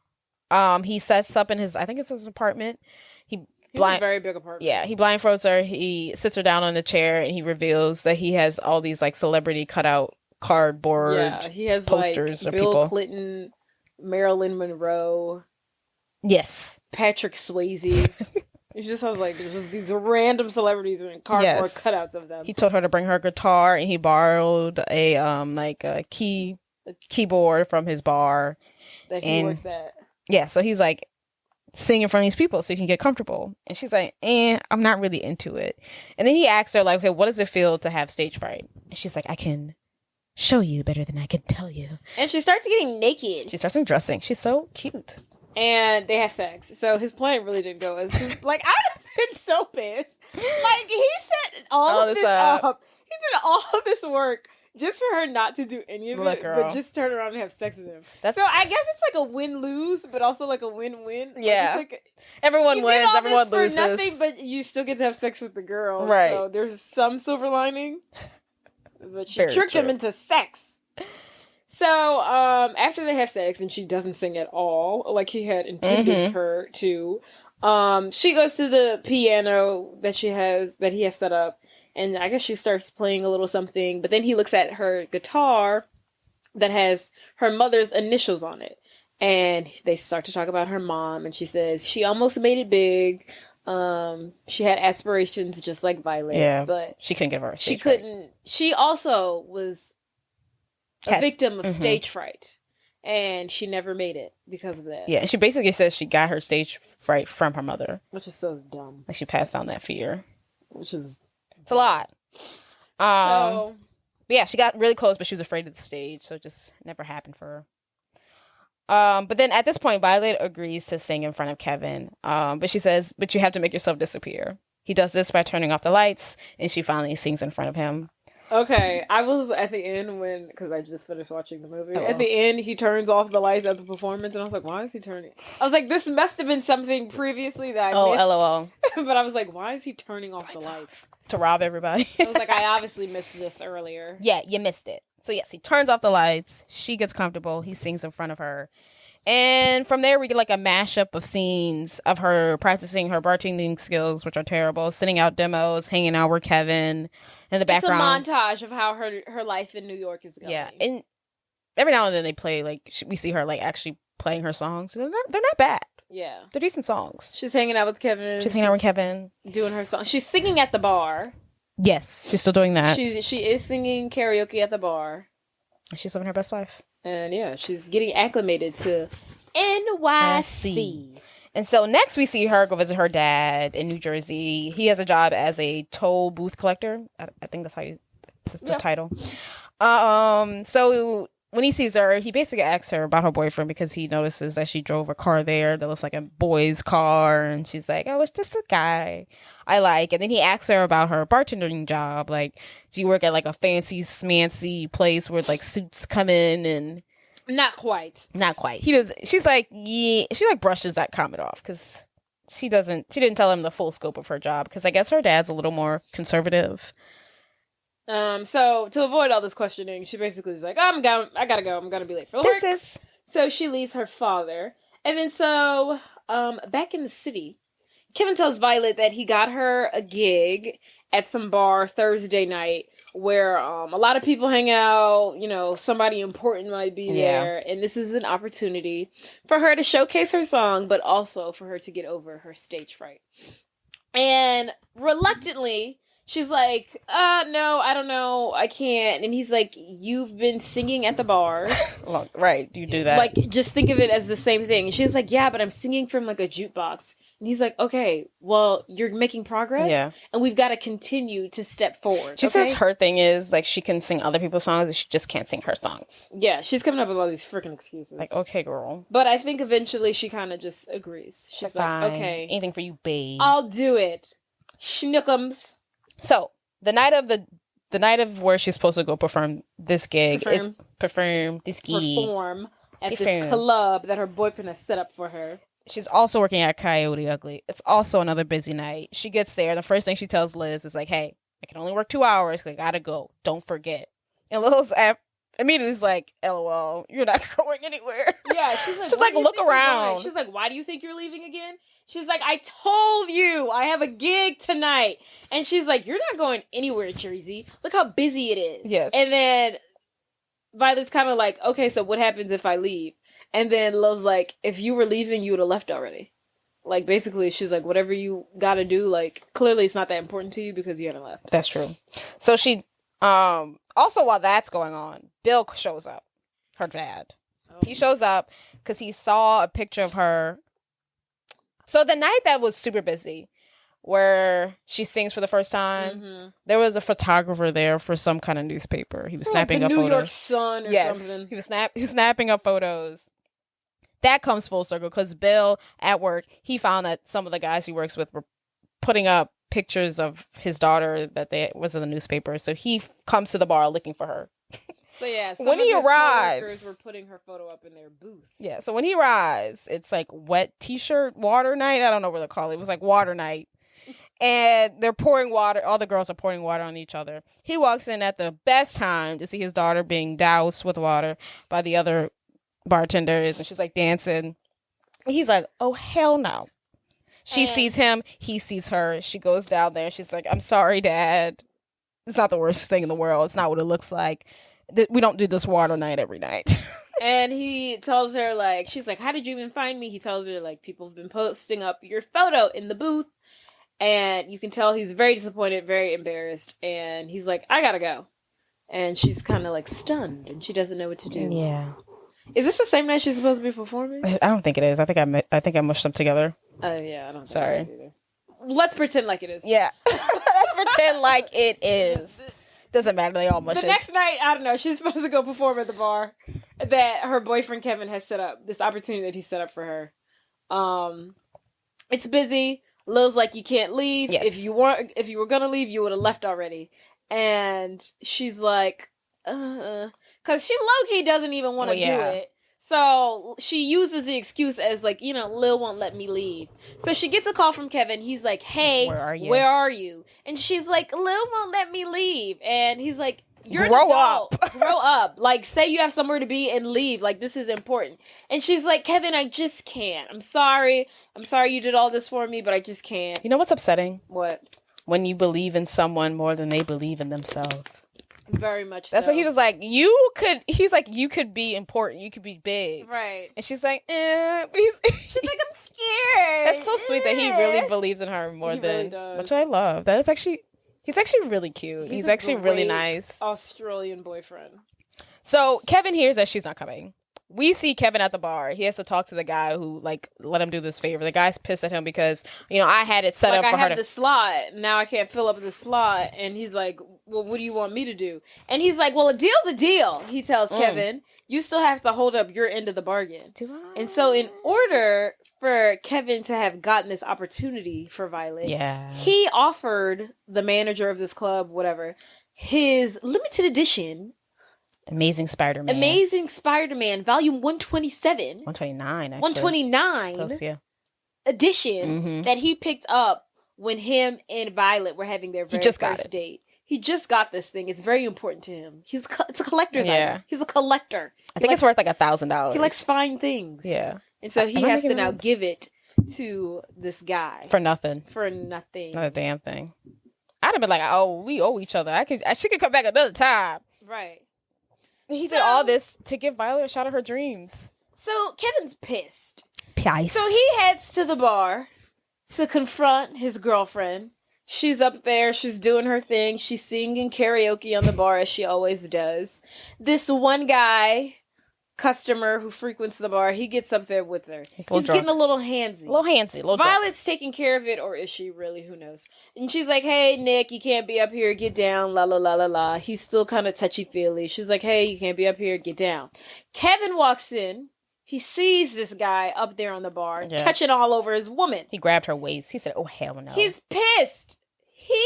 he sets up in his apartment. He's a very big apartment. Yeah, he blindfolds her. He sits her down on the chair and he reveals that he has all these like celebrity cutout cardboard he has posters like of Bill people. Clinton, Marilyn Monroe, Yes, Patrick Swayze. It just sounds like there's just these random celebrities and cardboard cutouts of them. He told her to bring her guitar and he borrowed a keyboard from his bar that he works at. Yeah, so he's like sing in front of these people so you can get comfortable. And she's like, I'm not really into it. And then he asks her like, okay, what does it feel to have stage fright? And she's like, I can show you better than I can tell you. And she starts getting naked. She starts undressing. She's so cute. And they have sex. So his plan really didn't go as like, I'd have been so pissed. Like he set all of this up. He did all of this work just for her not to do any of it, but just turn around and have sex with him. So I guess it's like a win-lose, but also like a win-win. Yeah. Like everyone wins, everyone loses. For nothing, but you still get to have sex with the girl. Right. So there's some silver lining. But she tricked him into sex. So, after they have sex and she doesn't sing at all, like he had intended her to, she goes to the piano that he has set up, and I guess she starts playing a little something, but then he looks at her guitar that has her mother's initials on it, and they start to talk about her mom, and she says she almost made it big. She had aspirations just like Violet, but she couldn't give her. She couldn't. She also was a victim of stage fright, and she never made it because of that. Yeah, she basically says she got her stage fright from her mother, which is so dumb. Like she passed down that fear. which is it's a lot. so. But yeah, she got really close, but she was afraid of the stage, so it just never happened for her. But then at this point, Violet agrees to sing in front of Kevin. But she says, "But you have to make yourself disappear." He does this by turning off the lights, and she finally sings in front of him. Okay, I was at the end because I just finished watching the movie. At the end, he turns off the lights at the performance, and I was like, why is he turning? I was like, this must have been something previously that I missed. LOL. But I was like, why is he turning off the lights? To rob everybody. I was like, I obviously missed this earlier. Yeah, you missed it. So yes, he turns off the lights. She gets comfortable. He sings in front of her. And from there, we get like a mashup of scenes of her practicing her bartending skills, which are terrible, sending out demos, hanging out with Kevin in the background. It's a montage of how her life in New York is going. Yeah, and every now and then they play, like, we see her like actually playing her songs. They're not bad. Yeah. They're decent songs. She's hanging out with Kevin. She's hanging out with Kevin. Doing her song. She's singing at the bar. Yes, she's still doing that. She is singing karaoke at the bar. She's living her best life. And yeah, she's getting acclimated to NYC. And so next we see her go visit her dad in New Jersey. He has a job as a toll booth collector. I think that's the title. So when he sees her, he basically asks her about her boyfriend because he notices that she drove a car there that looks like a boy's car. And she's like, oh, it's just a guy I like. And then he asks her about her bartending job. Like, do you work at like a fancy, smancy place where like suits come in and... Not quite. He does. She's like, yeah. She like brushes that comment off because she didn't tell him the full scope of her job because I guess her dad's a little more conservative. So to avoid all this questioning, she basically is like, I gotta go. I'm gonna be late for work. So she leaves her father, and then back in the city, Kevin tells Violet that he got her a gig at some bar Thursday night where a lot of people hang out, somebody important might be there, and this is an opportunity for her to showcase her song, but also for her to get over her stage fright. And reluctantly, she's like, no, I don't know, I can't. And he's like, you've been singing at the bars. Well, right, you do that. Like, just think of it as the same thing. And she's like, yeah, but I'm singing from like a jukebox. And he's like, okay, well, you're making progress. Yeah. And we've got to continue to step forward. She says her thing is, like, she can sing other people's songs, and she just can't sing her songs. Yeah, she's coming up with all these freaking excuses. Like, okay, girl. But I think eventually she kind of just agrees. She's like, okay. Anything for you, babe. I'll do it. Schnookums. So, the night of where she's supposed to go perform this gig perform this club that her boyfriend has set up for her. She's also working at Coyote Ugly. It's also another busy night. She gets there, and the first thing she tells Liz is like, hey, I can only work 2 hours, I gotta go. Don't forget. And Liz immediately is like, LOL, you're not going anywhere. Yeah, she's like, look around. She's like, why do you think you're leaving again? She's like, I told you I have a gig tonight. And she's like, you're not going anywhere, Jersey. Look how busy it is. Yes. And then Violet's kind of like, okay, so what happens if I leave? And then Love's like, if you were leaving, you would have left already. Like, basically, she's like, whatever you gotta do, like, clearly it's not that important to you because you haven't left. That's true. So she, also while that's going on, Bill shows up, her dad. Oh. He shows up because he saw a picture of her. So the night that was super busy, where she sings for the first time, there was a photographer there for some kind of newspaper. He was snapping up photos. New York Sun or something. He was snapping up photos. That comes full circle because Bill at work, he found that some of the guys he works with were putting up pictures of his daughter that was in the newspaper. So he comes to the bar looking for her. So yeah, when he arrives, were putting her photo up in their booth. Yeah, so when he arrives, it's like wet t-shirt water night. I don't know what they call it. It was like water night. And they're pouring water. All the girls are pouring water on each other. He walks in at the best time to see his daughter being doused with water by the other bartenders, and she's like dancing. He's like, oh hell no. She sees him, he sees her. She goes down there. She's like, I'm sorry, Dad. It's not the worst thing in the world. It's not what it looks like. We don't do this water night every night. And he tells her, like, she's like, how did you even find me? He tells her, like, people have been posting up your photo in the booth. And you can tell he's very disappointed, very embarrassed. And he's like, I gotta go. And she's kind of like stunned and she doesn't know what to do. Yeah. Is this the same night she's supposed to be performing? I don't think it is. I think I mushed them together. Oh, yeah. I don't think Sorry. it is either. let's pretend like it is. Yeah. Let's pretend like it is. Doesn't matter. They all mush The it. next night, I don't know, she's supposed to go perform at the bar that her boyfriend Kevin has set up. This opportunity that he set up for her. It's busy. Lil's like, you can't leave. Yes. If you were gonna leave, you would have left already. And she's like, because she low-key doesn't even want to do it. So she uses the excuse as like, Lil won't let me leave. So she gets a call from Kevin. He's like, hey, where are you? And she's like, Lil won't let me leave. And he's like, you're an adult. Grow up. Like, say you have somewhere to be and leave. Like, this is important. And she's like, Kevin, I just can't. I'm sorry you did all this for me, but I just can't. You know what's upsetting? What? When you believe in someone more than they believe in themselves. Very much That's what he was like. He's like, you could be important. You could be big. Right. And she's like, She's like, I'm scared. That's so sweet that he really believes in her more than, which I love. He's actually really cute. He's actually really nice. Australian boyfriend. So Kevin hears that she's not coming. We see Kevin at the bar. He has to talk to the guy who, like, let him do this favor. The guy's pissed at him because, I had it set up for her. I have the slot. Now I can't fill up the slot. And he's like, well, what do you want me to do? And he's like, well, a deal's a deal, he tells Kevin. You still have to hold up your end of the bargain. Do I? And so in order for Kevin to have gotten this opportunity for Violet, he offered the manager of this club, whatever, his limited edition Amazing Spider-Man, volume 127. 129, actually. 129 Close, yeah. edition that he picked up when him and Violet were having their very first date. He just got this thing. It's very important to him. It's a collector's item. He's a collector. I think it's worth like $1,000. He likes fine things. Yeah. And so he has to now give it to this guy. For nothing. Not a damn thing. I'd have been like, oh, we owe each other. She could come back another time. Right. He did all this to give Violet a shot at her dreams. So Kevin's pissed. Pissed. So he heads to the bar to confront his girlfriend. She's up there. She's doing her thing. She's singing karaoke on the bar as she always does. This one guy, customer who frequents the bar, he gets up there with her. He's getting a little handsy. Violet's taking care of it, or is she really? Who knows? And she's like, hey, Nick, you can't be up here. Get down. La, la, la, la, la. He's still kind of touchy-feely. She's like, hey, you can't be up here. Get down. Kevin walks in. He sees this guy up there on the bar, touching all over his woman. He grabbed her waist. He said, oh, hell no. He's pissed. He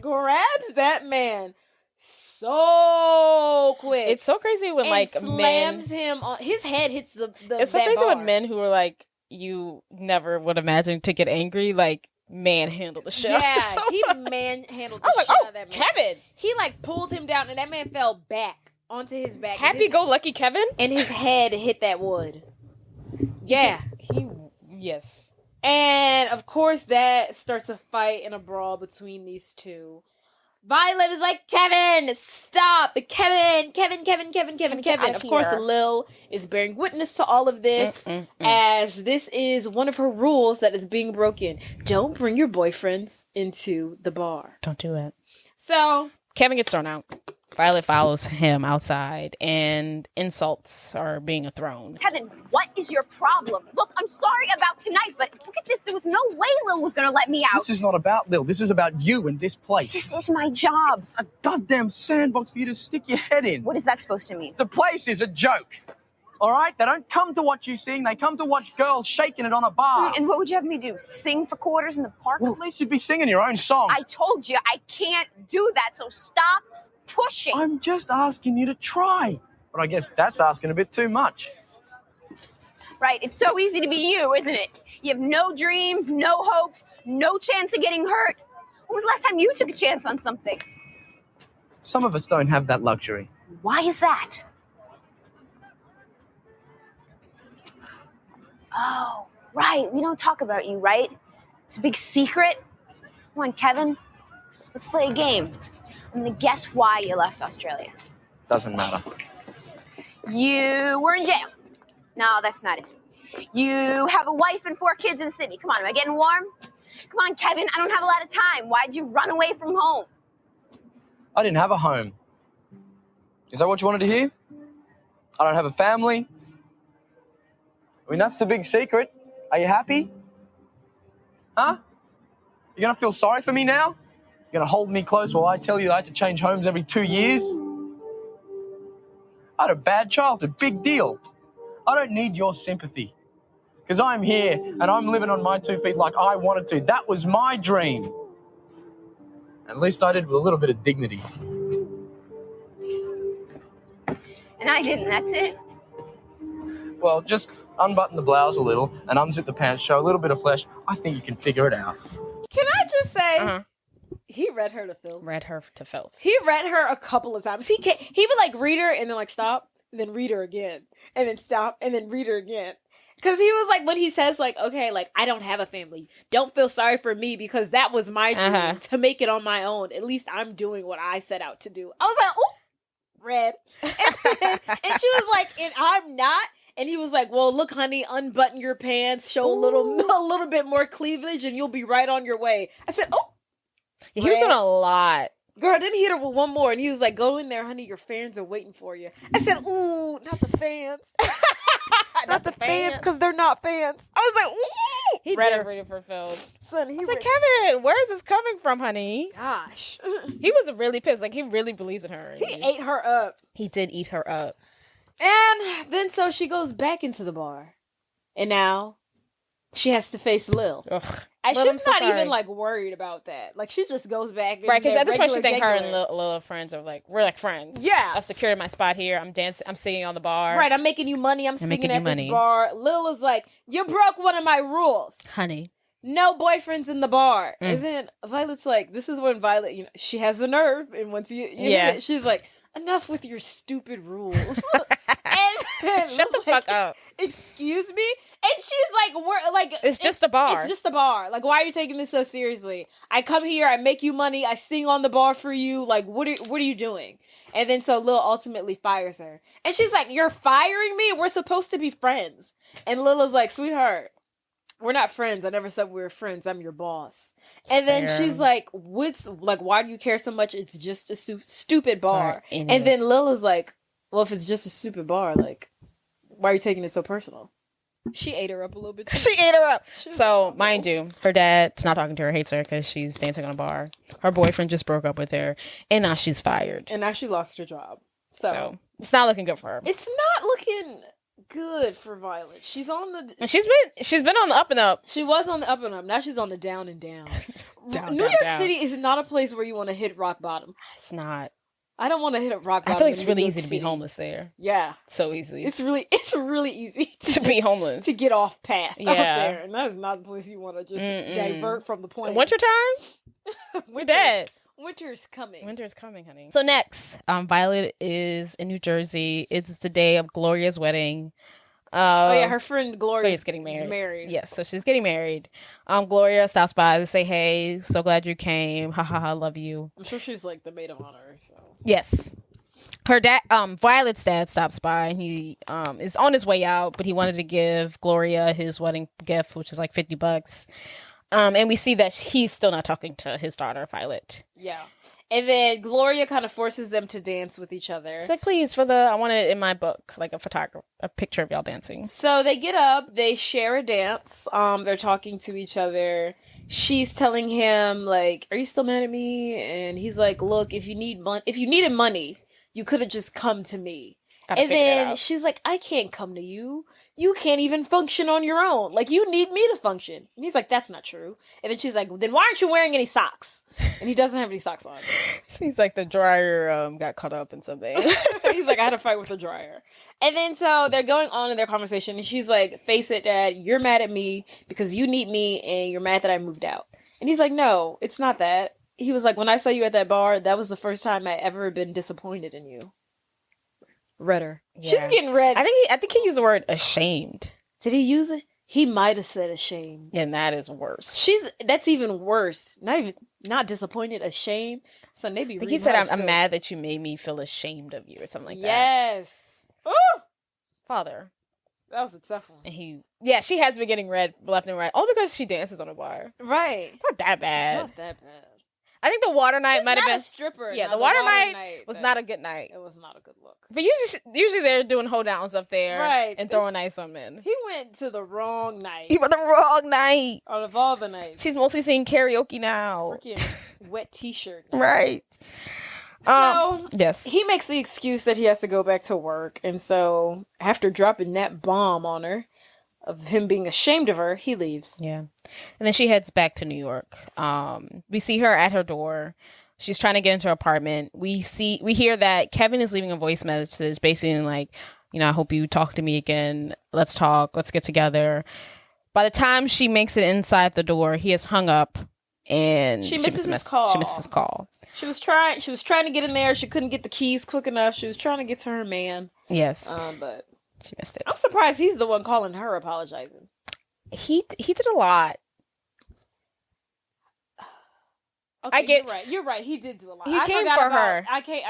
grabs that man so quick. It's so crazy when like slams him on his head hits the It's so crazy when men who are like you never would imagine to get angry like manhandle the shit. Yeah, he manhandled the shit out of that man. Kevin. He like pulled him down and that man fell back onto his back. Happy-go-lucky Kevin? And his head hit that wood. Yeah. Yes. And of course that starts a fight and a brawl between these two. Violet is like, Kevin, stop! Kevin. Of course, Lil is bearing witness to all of this, as this is one of her rules that is being broken. Don't bring your boyfriends into the bar. Don't do it. So Kevin gets thrown out. Violet follows him outside, and insults are being thrown. Kevin, what is your problem? Look, I'm sorry about tonight, but look at this. There was no way Lil was going to let me out. This is not about Lil. This is about you and this place. This is my job. It's a goddamn sandbox for you to stick your head in. What is that supposed to mean? The place is a joke. All right? They don't come to watch you sing. They come to watch girls shaking it on a bar. And what would you have me do? Sing for quarters in the park? Well, at least you'd be singing your own songs. I told you I can't do that, so stop pushing. I'm just asking you to try. But I guess that's asking a bit too much. Right, it's so easy to be you, isn't it? You have no dreams, no hopes, no chance of getting hurt. When was the last time you took a chance on something? Some of us don't have that luxury. Why is that? Oh, right, we don't talk about you, right? It's a big secret. Come on, Kevin, let's play a game. I'm gonna guess why you left Australia. Doesn't matter. You were in jail. No, that's not it. You have a wife and 4 kids in Sydney. Come on, am I getting warm? Come on, Kevin, I don't have a lot of time. Why'd you run away from home? I didn't have a home. Is that what you wanted to hear? I don't have a family. I mean, that's the big secret. Are you happy? Huh? You gonna feel sorry for me now? You gonna hold me close while I tell you I had to change homes every 2 years? I had a bad childhood, big deal. I don't need your sympathy. Because I'm here and I'm living on my 2 feet like I wanted to. That was my dream. At least I did with a little bit of dignity. And I didn't, that's it. Well, just unbutton the blouse a little and unzip the pants, show a little bit of flesh. I think you can figure it out. Can I just say, he read her to filth. Read her to filth. He read her a couple of times. He would like read her and then like stop, and then read her again, and then stop, and then read her again. Because he was like, when he says like, okay, like I don't have a family. Don't feel sorry for me because that was my dream to make it on my own. At least I'm doing what I set out to do. I was like, ooh, read. And she was like, and I'm not. And he was like, well, look, honey, unbutton your pants, show a little bit more cleavage, and you'll be right on your way. I said, oh. Yeah, he was doing a lot. Girl, then he hit her with one more, and he was like, go in there, honey, your fans are waiting for you. I said, ooh, not the fans. not the fans, because they're not fans. I was like, ooh. He read did her. read it for Phil. Son, I was like, Kevin, where is this coming from, honey? Gosh. He was really pissed. Like, he really believes in her. He ate her up. He did eat her up. And then so she goes back into the bar. And now she has to face Lil. Ugh. And she's not even like worried about that. Like she just goes back. Right, because at this point she think her and Lil are friends are like, we're like friends. Yeah. I've secured my spot here. I'm dancing. I'm singing on the bar. Right, I'm making you money. I'm singing at this bar. Lil is like, you broke one of my rules. Honey. No boyfriends in the bar. And then Violet's like, this is when Violet, you know, she has a nerve. And once you hit it, she's like, enough with your stupid rules. And shut the fuck up. Excuse me? And she's like, we're like, it's just a bar. It's just a bar. Like, why are you taking this so seriously? I come here, I make you money, I sing on the bar for you. Like, what are you doing? And then so Lil ultimately fires her. And she's like, you're firing me? We're supposed to be friends. And Lil is like, sweetheart, we're not friends. I never said we were friends. I'm your boss. And then she's like, why do you care so much? It's just a stupid bar. And then Lil is like, well, if it's just a stupid bar, like, why are you taking it so personal? She ate her up a little bit too. She ate her up. So, mind you, her dad's not talking to her, hates her because she's dancing on a bar. Her boyfriend just broke up with her, and now she's fired. And now she lost her job. So it's not looking good for her. It's not looking good for Violet. She's on the... And she's been on the up and up. She was on the up and up. Now she's on the down and down. New York City is not a place where you want to hit rock bottom. It's not. I don't want to hit a rock bottom. I feel like it's really easy to be homeless there. Yeah. So easy. It's really easy to be homeless. To get off path out there. And that is not the place you want to just divert from the plan. Wintertime? We're dead. Winter's coming. Winter's coming, honey. So next, Violet is in New Jersey. It's the day of Gloria's wedding. Her friend Gloria's getting married. married. Yes, so she's getting married. Gloria stops by to say, hey, so glad you came. Ha ha ha, love you. I'm sure she's like the maid of honor. So yes. Her dad, Violet's dad stops by and he is on his way out, but he wanted to give Gloria his wedding gift, which is like $50. And we see that he's still not talking to his daughter, Violet. Yeah. And then Gloria kind of forces them to dance with each other. She's like, please, I want it in my book, like a picture of y'all dancing. So they get up, they share a dance. They're talking to each other. She's telling him, like, are you still mad at me? And he's like, look, if you needed money, you could have just come to me. And then she's like, I can't come to you. You can't even function on your own. Like, you need me to function. And he's like, that's not true. And then she's like, then why aren't you wearing any socks? And he doesn't have any socks on. He's like, the dryer got caught up in something. He's like, I had a fight with the dryer. And then so they're going on in their conversation. And she's like, face it, Dad, you're mad at me because you need me and you're mad that I moved out. And he's like, no, it's not that. He was like, when I saw you at that bar, that was the first time I ever been disappointed in you. Redder. Yeah. She's getting red. I think he used the word ashamed. Did he use it? He might have said ashamed. And that is worse. That's even worse. Not disappointed, ashamed. So maybe I think he said, I'm mad that you made me feel ashamed of you or something like that. Yes. Ooh! Father. That was a tough one. And she has been getting red left and right. All because she dances on a bar. Right. Not that bad. It's not that bad. I think the water night might have been a stripper. Yeah, Now, the water night was not a good night. It was not a good look. But usually they're doing hold downs up there, Right, and throwing ice on men. He went to the wrong night. He went the wrong night. Out of all the nights, She's mostly singing karaoke now. Freaking wet T-shirt. Right. So yes, he makes the excuse that he has to go back to work, and so after dropping that bomb on her, of him being ashamed of her, he leaves. Yeah, and then she heads back to New York. We see her at her door. She's trying to get into her apartment. We hear that Kevin is leaving a voice message, basically like, I hope you talk to me again. Let's talk. Let's get together. By the time she makes it inside the door, he has hung up, and she misses his call. She misses his call. She was trying to get in there. She couldn't get the keys quick enough. She was trying to get to her man. Yes, but she missed it. I'm surprised he's the one calling her apologizing. He did a lot. Okay, You're right. He did do a lot. He came for her.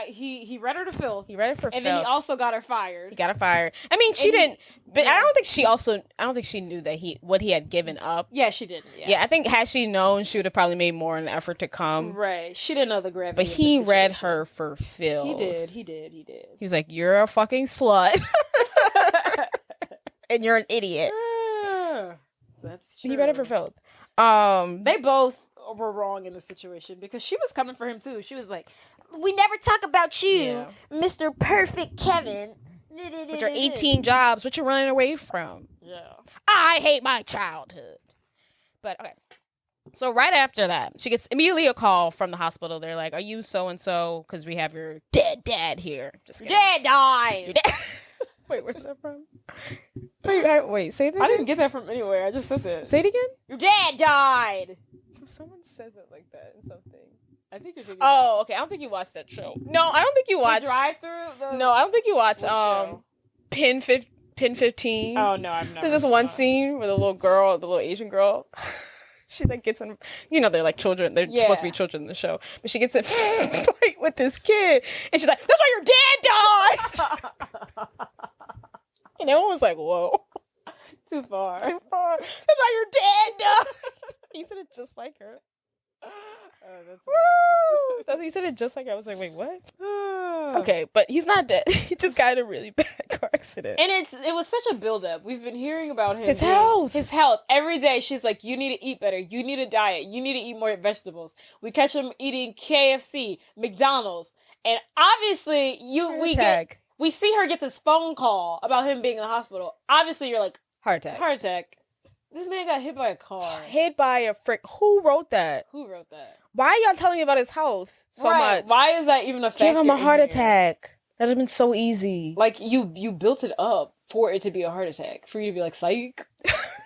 He read her to filth. He read her for filth. And then he also got her fired. He got her fired. I mean, she didn't. But yeah. I don't think she knew that what he had given up. Yeah, she didn't. Yeah, I think had she known, she would have probably made more an effort to come. Right. She didn't know the gravity. But he read her for filth. He did. He was like, "You're a fucking slut, and you're an idiot." That's true. He read her for filth. They both were wrong in the situation because she was coming for him too. She was like, "We never talk about you, Mr. Perfect Kevin. With your 18 jobs, what you're running away from." Yeah. I hate my childhood. But okay. So right after that, she gets immediately a call from the hospital. They're like, "Are you so and so? Because we have your dead dad here." Just kidding. Dad died. Wait, where's that from? Wait, say that. I didn't get that from anywhere. I just said it. Say it again. Your dad died. Someone says it like that in something. I think you're thinking. Oh, okay. I don't think you watched that show. No, I don't think you watched Drive-Thru. No, I don't think you watched Pin 15. Oh no, I've never. There's this one scene where the little Asian girl, she like gets in. They're like children. They're supposed to be children in the show, but she gets in a fight with this kid, and she's like, "That's why your dad died." And everyone was like, "Whoa, too far." That's why your dad died. He said it just like her. Oh, that's he said it just like her. I was like, wait, what? Okay, but he's not dead. He just got in a really bad car accident. And it was such a buildup. We've been hearing about his health. Every day she's like, you need to eat better. You need a diet. You need to eat more vegetables. We catch him eating KFC, McDonald's. And obviously we see her get this phone call about him being in the hospital. Obviously you're like, heart attack. This man got hit by a car. Hit by a frick. Who wrote that? Why are y'all telling me about his health so much? Why is that even a factor? Give him a heart attack. That'd have been so easy. Like, you built it up for it to be a heart attack. For you to be like, psych.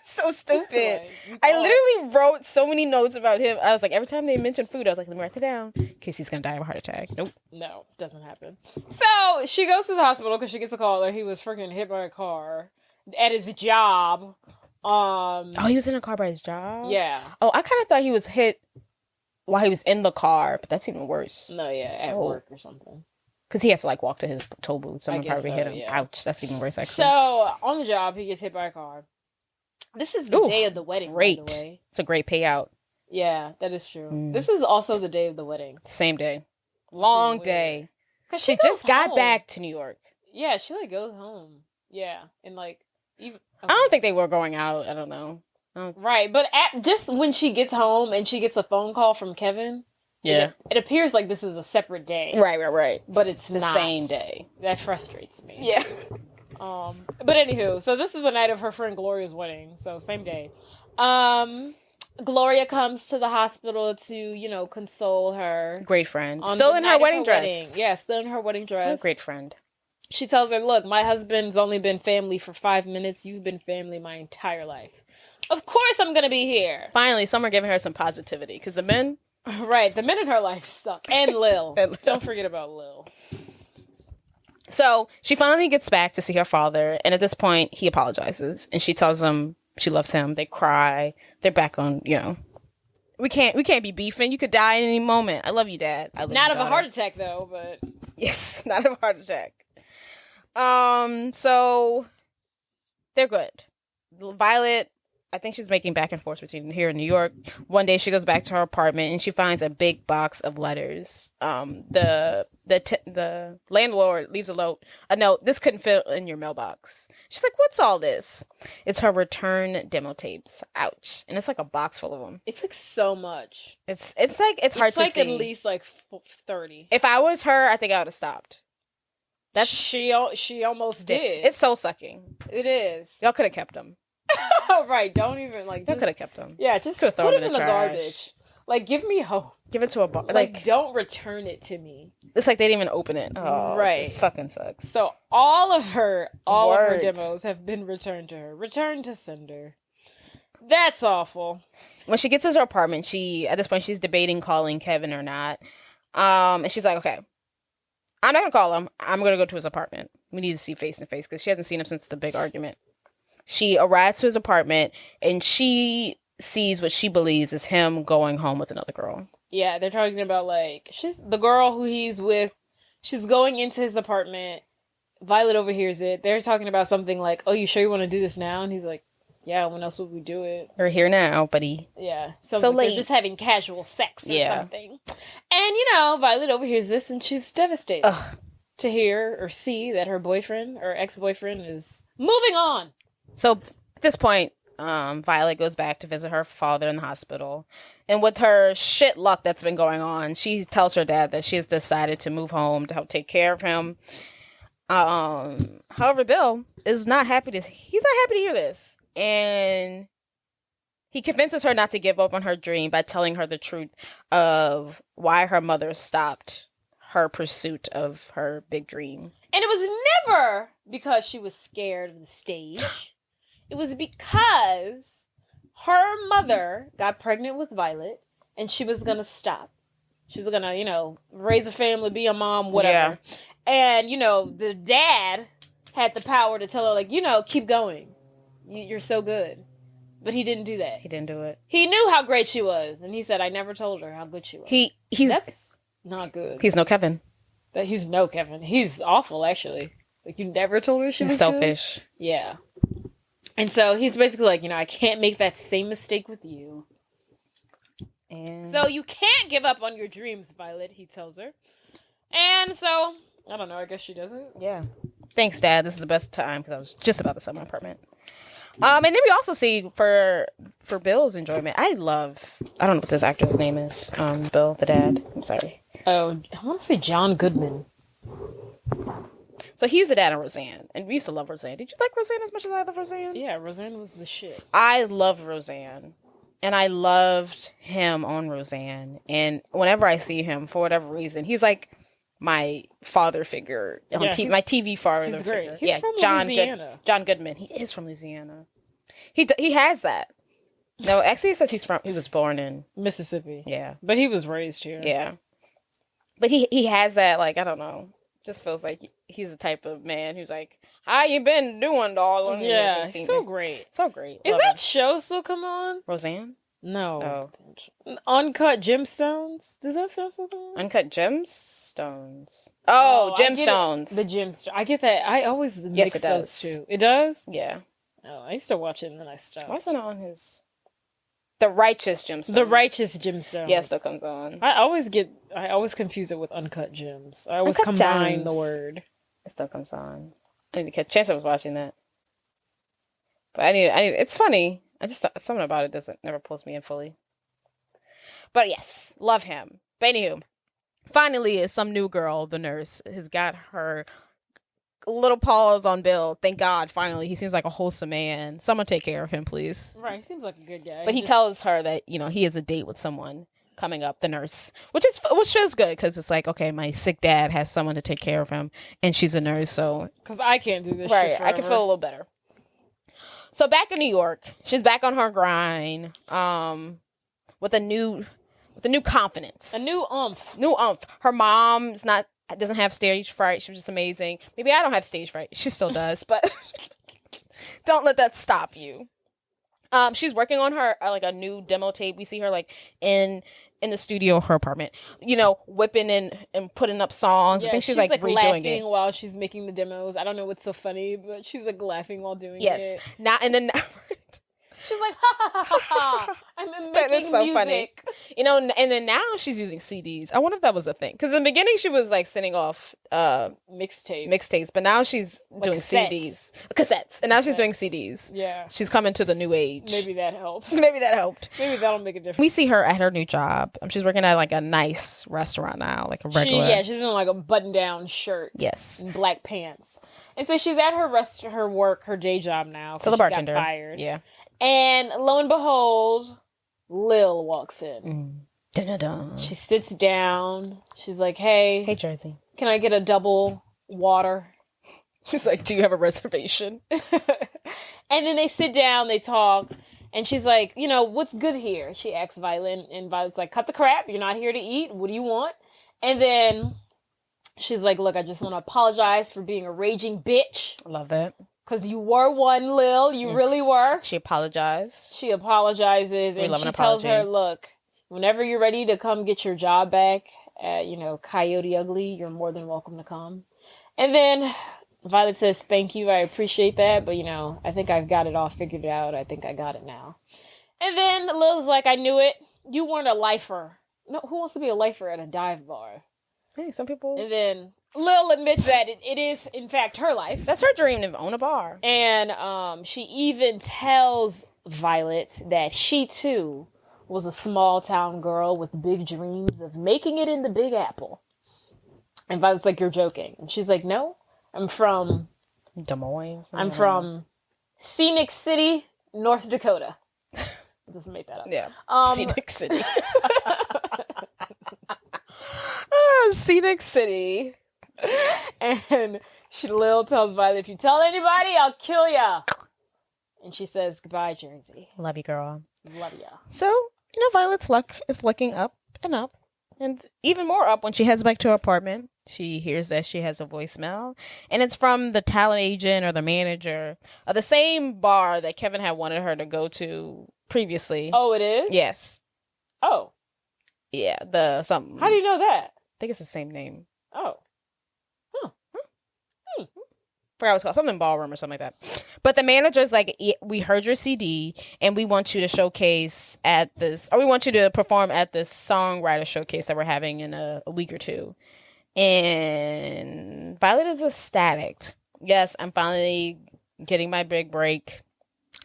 So stupid. I literally wrote so many notes about him. I was like, every time they mentioned food, I was like, let me write it down in case he's going to die of a heart attack. Nope. No, doesn't happen. So she goes to the hospital because she gets a call that he was freaking hit by a car at his job. He was in a car by his job? Yeah. Oh, I kind of thought he was hit while he was in the car, but that's even worse. No, yeah, at work or something. Because he has to like walk to his toll booth. Someone probably hit him. Yeah. Ouch, that's even worse actually. So on the job, he gets hit by a car. This is the day of the wedding, great. By the way. It's a great payout. Yeah, that is true. This is also the day of the wedding. Same day. Long day. Because she just got back to New York. Yeah, she like goes home. Yeah, and like even. Okay. I don't think they were going out. I don't know. Right, but just when she gets home and she gets a phone call from Kevin, it appears like this is a separate day. Right. But it's the same day. That frustrates me. Yeah. But anywho, so this is the night of her friend Gloria's wedding. So same day. Gloria comes to the hospital to, console her. Great friend. Still in her wedding dress. Yeah, still in her wedding dress. Great friend. She tells her, look, my husband's only been family for 5 minutes. You've been family my entire life. Of course I'm going to be here. Finally, some are giving her some positivity. Because the men... Right, the men in her life suck. And Lil. Don't forget about Lil. So, she finally gets back to see her father. And at this point, he apologizes. And she tells him she loves him. They cry. They're back on, We can't be beefing. You could die at any moment. I love you, Dad. Not of a heart attack, though, but... Yes, not of a heart attack. So they're good. Violet I think she's making back and forth between here and New York. One day she goes back to her apartment and she finds a big box of letters. The landlord leaves a note. This couldn't fit in your mailbox. She's like, "What's all this?" It's her return demo tapes. Ouch! And it's like a box full of them. It's like so much. It's hard to see. It's like at least like 30. If I was her, I think I would have stopped. That's she almost did. It's soul sucking. It is. Y'all could have kept them. Oh, right. Don't even like. Y'all could have kept them. Yeah, just could have put thrown it in the garbage. Like, give me hope. Give it to a bar. Like, don't return it to me. It's like they didn't even open it. Oh, right. This fucking sucks. So all of her demos have been returned to her. Returned to sender. That's awful. When she gets to her apartment, at this point she's debating calling Kevin or not. And she's like, okay, I'm not gonna call him. I'm gonna go to his apartment. We need to see face to face because she hasn't seen him since the big argument. She arrives to his apartment and she sees what she believes is him going home with another girl. Yeah, they're talking about like she's the girl who he's with. She's going into his apartment. Violet overhears it. They're talking about something like, "Oh, you sure you want to do this now?" And he's like, "Yeah, when else would we do it? We're here now, buddy." Yeah, so like late. They're just having casual sex or something. And Violet overhears this, and she's devastated to hear or see that her boyfriend or ex-boyfriend is moving on. So at this point, Violet goes back to visit her father in the hospital. And with her shit luck that's been going on, she tells her dad that she has decided to move home to help take care of him. However, Bill is not happy he's not happy to hear this. And he convinces her not to give up on her dream by telling her the truth of why her mother stopped her pursuit of her big dream. And it was never because she was scared of the stage. It was because her mother got pregnant with Violet and she was going to stop. She was going to, raise a family, be a mom, whatever. Yeah. And, the dad had the power to tell her, like, keep going. You're so good. But he didn't do that. He didn't do it. He knew how great she was. And he said, I never told her how good she was. That's not good. He's no Kevin. He's no Kevin. He's awful, actually. Like, you never told her she was selfish. Good? Yeah. And so he's basically like, I can't make that same mistake with you. And so you can't give up on your dreams, Violet, he tells her. And so, I don't know, I guess she doesn't. Yeah. Thanks, Dad. This is the best time because I was just about to sell my apartment. And then we also see for Bill's enjoyment, I don't know what this actor's name is. Bill, the dad. I'm sorry. Oh, I want to say John Goodman. So he's the dad of Roseanne, and we used to love Roseanne. Did you like Roseanne as much as I love Roseanne? Yeah, Roseanne was the shit. I love Roseanne, and I loved him on Roseanne. And whenever I see him, for whatever reason, he's like my father figure on my TV father he's figure. Great. He's from Louisiana. John Goodman. He is from Louisiana. He has that. No, actually, it says he was born in Mississippi. Yeah, but he was raised here. Yeah, but he has that, like, I don't know. Just feels like he's the type of man who's like, how you been doing, darling? Yeah, so great. So great. Is that show still come on? Roseanne? No. Oh. Uncut Gemstones? Does that show still come on? Uncut Gemstones. Oh, Gemstones. The Gemstones. I get that. I always mix those two. It does? Yeah. Oh, I used to watch it and then I stopped. Why is it on his... The Righteous Gemstones. The Righteous Gemstones. Yes, that comes on. I always confuse it with Uncut Gems. I always combine the word. It still comes on. I need to catch chance I was watching that. But I need it's funny. I just something about it never pulls me in fully. But yes, love him. But anywho, finally some new girl, the nurse, has got her little paws on Bill. Thank God, finally. He seems like a wholesome man. Someone take care of him, please. Right, he seems like a good guy. But he tells her that, he has a date with someone coming up, the nurse, which feels good because it's like, okay, my sick dad has someone to take care of him, and she's a nurse, so... Because I can't do this right, shit forever. I can feel a little better. So back in New York, she's back on her grind, with a new confidence. A new oomph. Her mom's doesn't have stage fright. She was just amazing. Maybe I don't have stage fright. She still does, but don't let that stop you. She's working on her like a new demo tape. We see her like in the studio of her apartment, whipping and putting up songs. Yeah, I think she's like redoing laughing it while she's making the demos. I don't know what's so funny, but she's like laughing while doing it. Yes. She's like, ha ha ha ha. I'm making so music. Funny. You know, and then now she's using CDs. I wonder if that was a thing. Because in the beginning she was like sending off mixtapes, but now she's doing CDs, cassettes, and now she's doing CDs. Yeah, she's coming to the new age. Maybe that helps. Maybe that helped. Maybe that'll make a difference. We see her at her new job. She's working at like a nice restaurant now, like a regular. She's in like a button-down shirt. Yes, and black pants. And so she's at her day job now. So the bartender got fired. Yeah. And lo and behold, Lil walks in. Dun-dun-dun. She sits down. She's like, hey, Jersey. Can I get a double water? She's like, do you have a reservation? And then they sit down, they talk, and she's like, what's good here? She asks Violet, and Violet's like, cut the crap. You're not here to eat. What do you want? And then she's like, look, I just want to apologize for being a raging bitch. Love it. Because you were one, Lil. You really were. She apologized. She apologizes, and she tells her, look, whenever you're ready to come get your job back at, Coyote Ugly, you're more than welcome to come. And then Violet says, thank you, I appreciate that, but, I think I've got it all figured out. I think I got it now. And then Lil's like, I knew it. You weren't a lifer. No, who wants to be a lifer at a dive bar? Hey, some people. And then Lil admits that it is, in fact, her life. That's her dream, to own a bar. And she even tells Violet that she, too, was a small-town girl with big dreams of making it in the Big Apple. And Violet's like, you're joking. And she's like, no, I'm from Des Moines. I'm from Scenic City, North Dakota. Just make that up. Yeah. Scenic City. Scenic City. And Lil tells Violet, if you tell anybody, I'll kill ya. And she says, goodbye, Jersey. Love you, girl. Love ya. So, Violet's luck is looking up and up. And even more up when she heads back to her apartment. She hears that she has a voicemail. And it's from the talent agent or the manager of the same bar that Kevin had wanted her to go to previously. Oh, it is? Yes. Oh. Yeah, the something. How do you know that? I think it's the same name. Oh. Forgot what it's called. Something ballroom or something like that. But the manager's like, we heard your CD and we want you to showcase at this, or we want you to perform at this songwriter showcase that we're having in a week or two. And Violet is ecstatic. Yes, I'm finally getting my big break.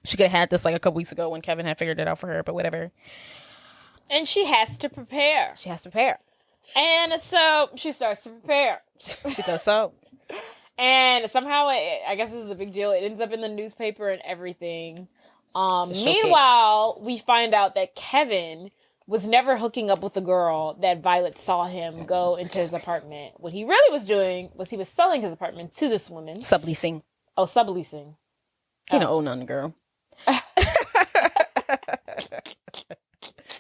She could have had this like a couple weeks ago when Kevin had figured it out for her, but whatever. And she has to prepare. She has to prepare. And so she starts to prepare. She does so. And somehow, I guess this is a big deal. It ends up in the newspaper and everything. Meanwhile, we find out that Kevin was never hooking up with the girl that Violet saw him go into his apartment. What he really was doing was he was selling his apartment to this woman. Subleasing. Oh, subleasing. Own on the girl.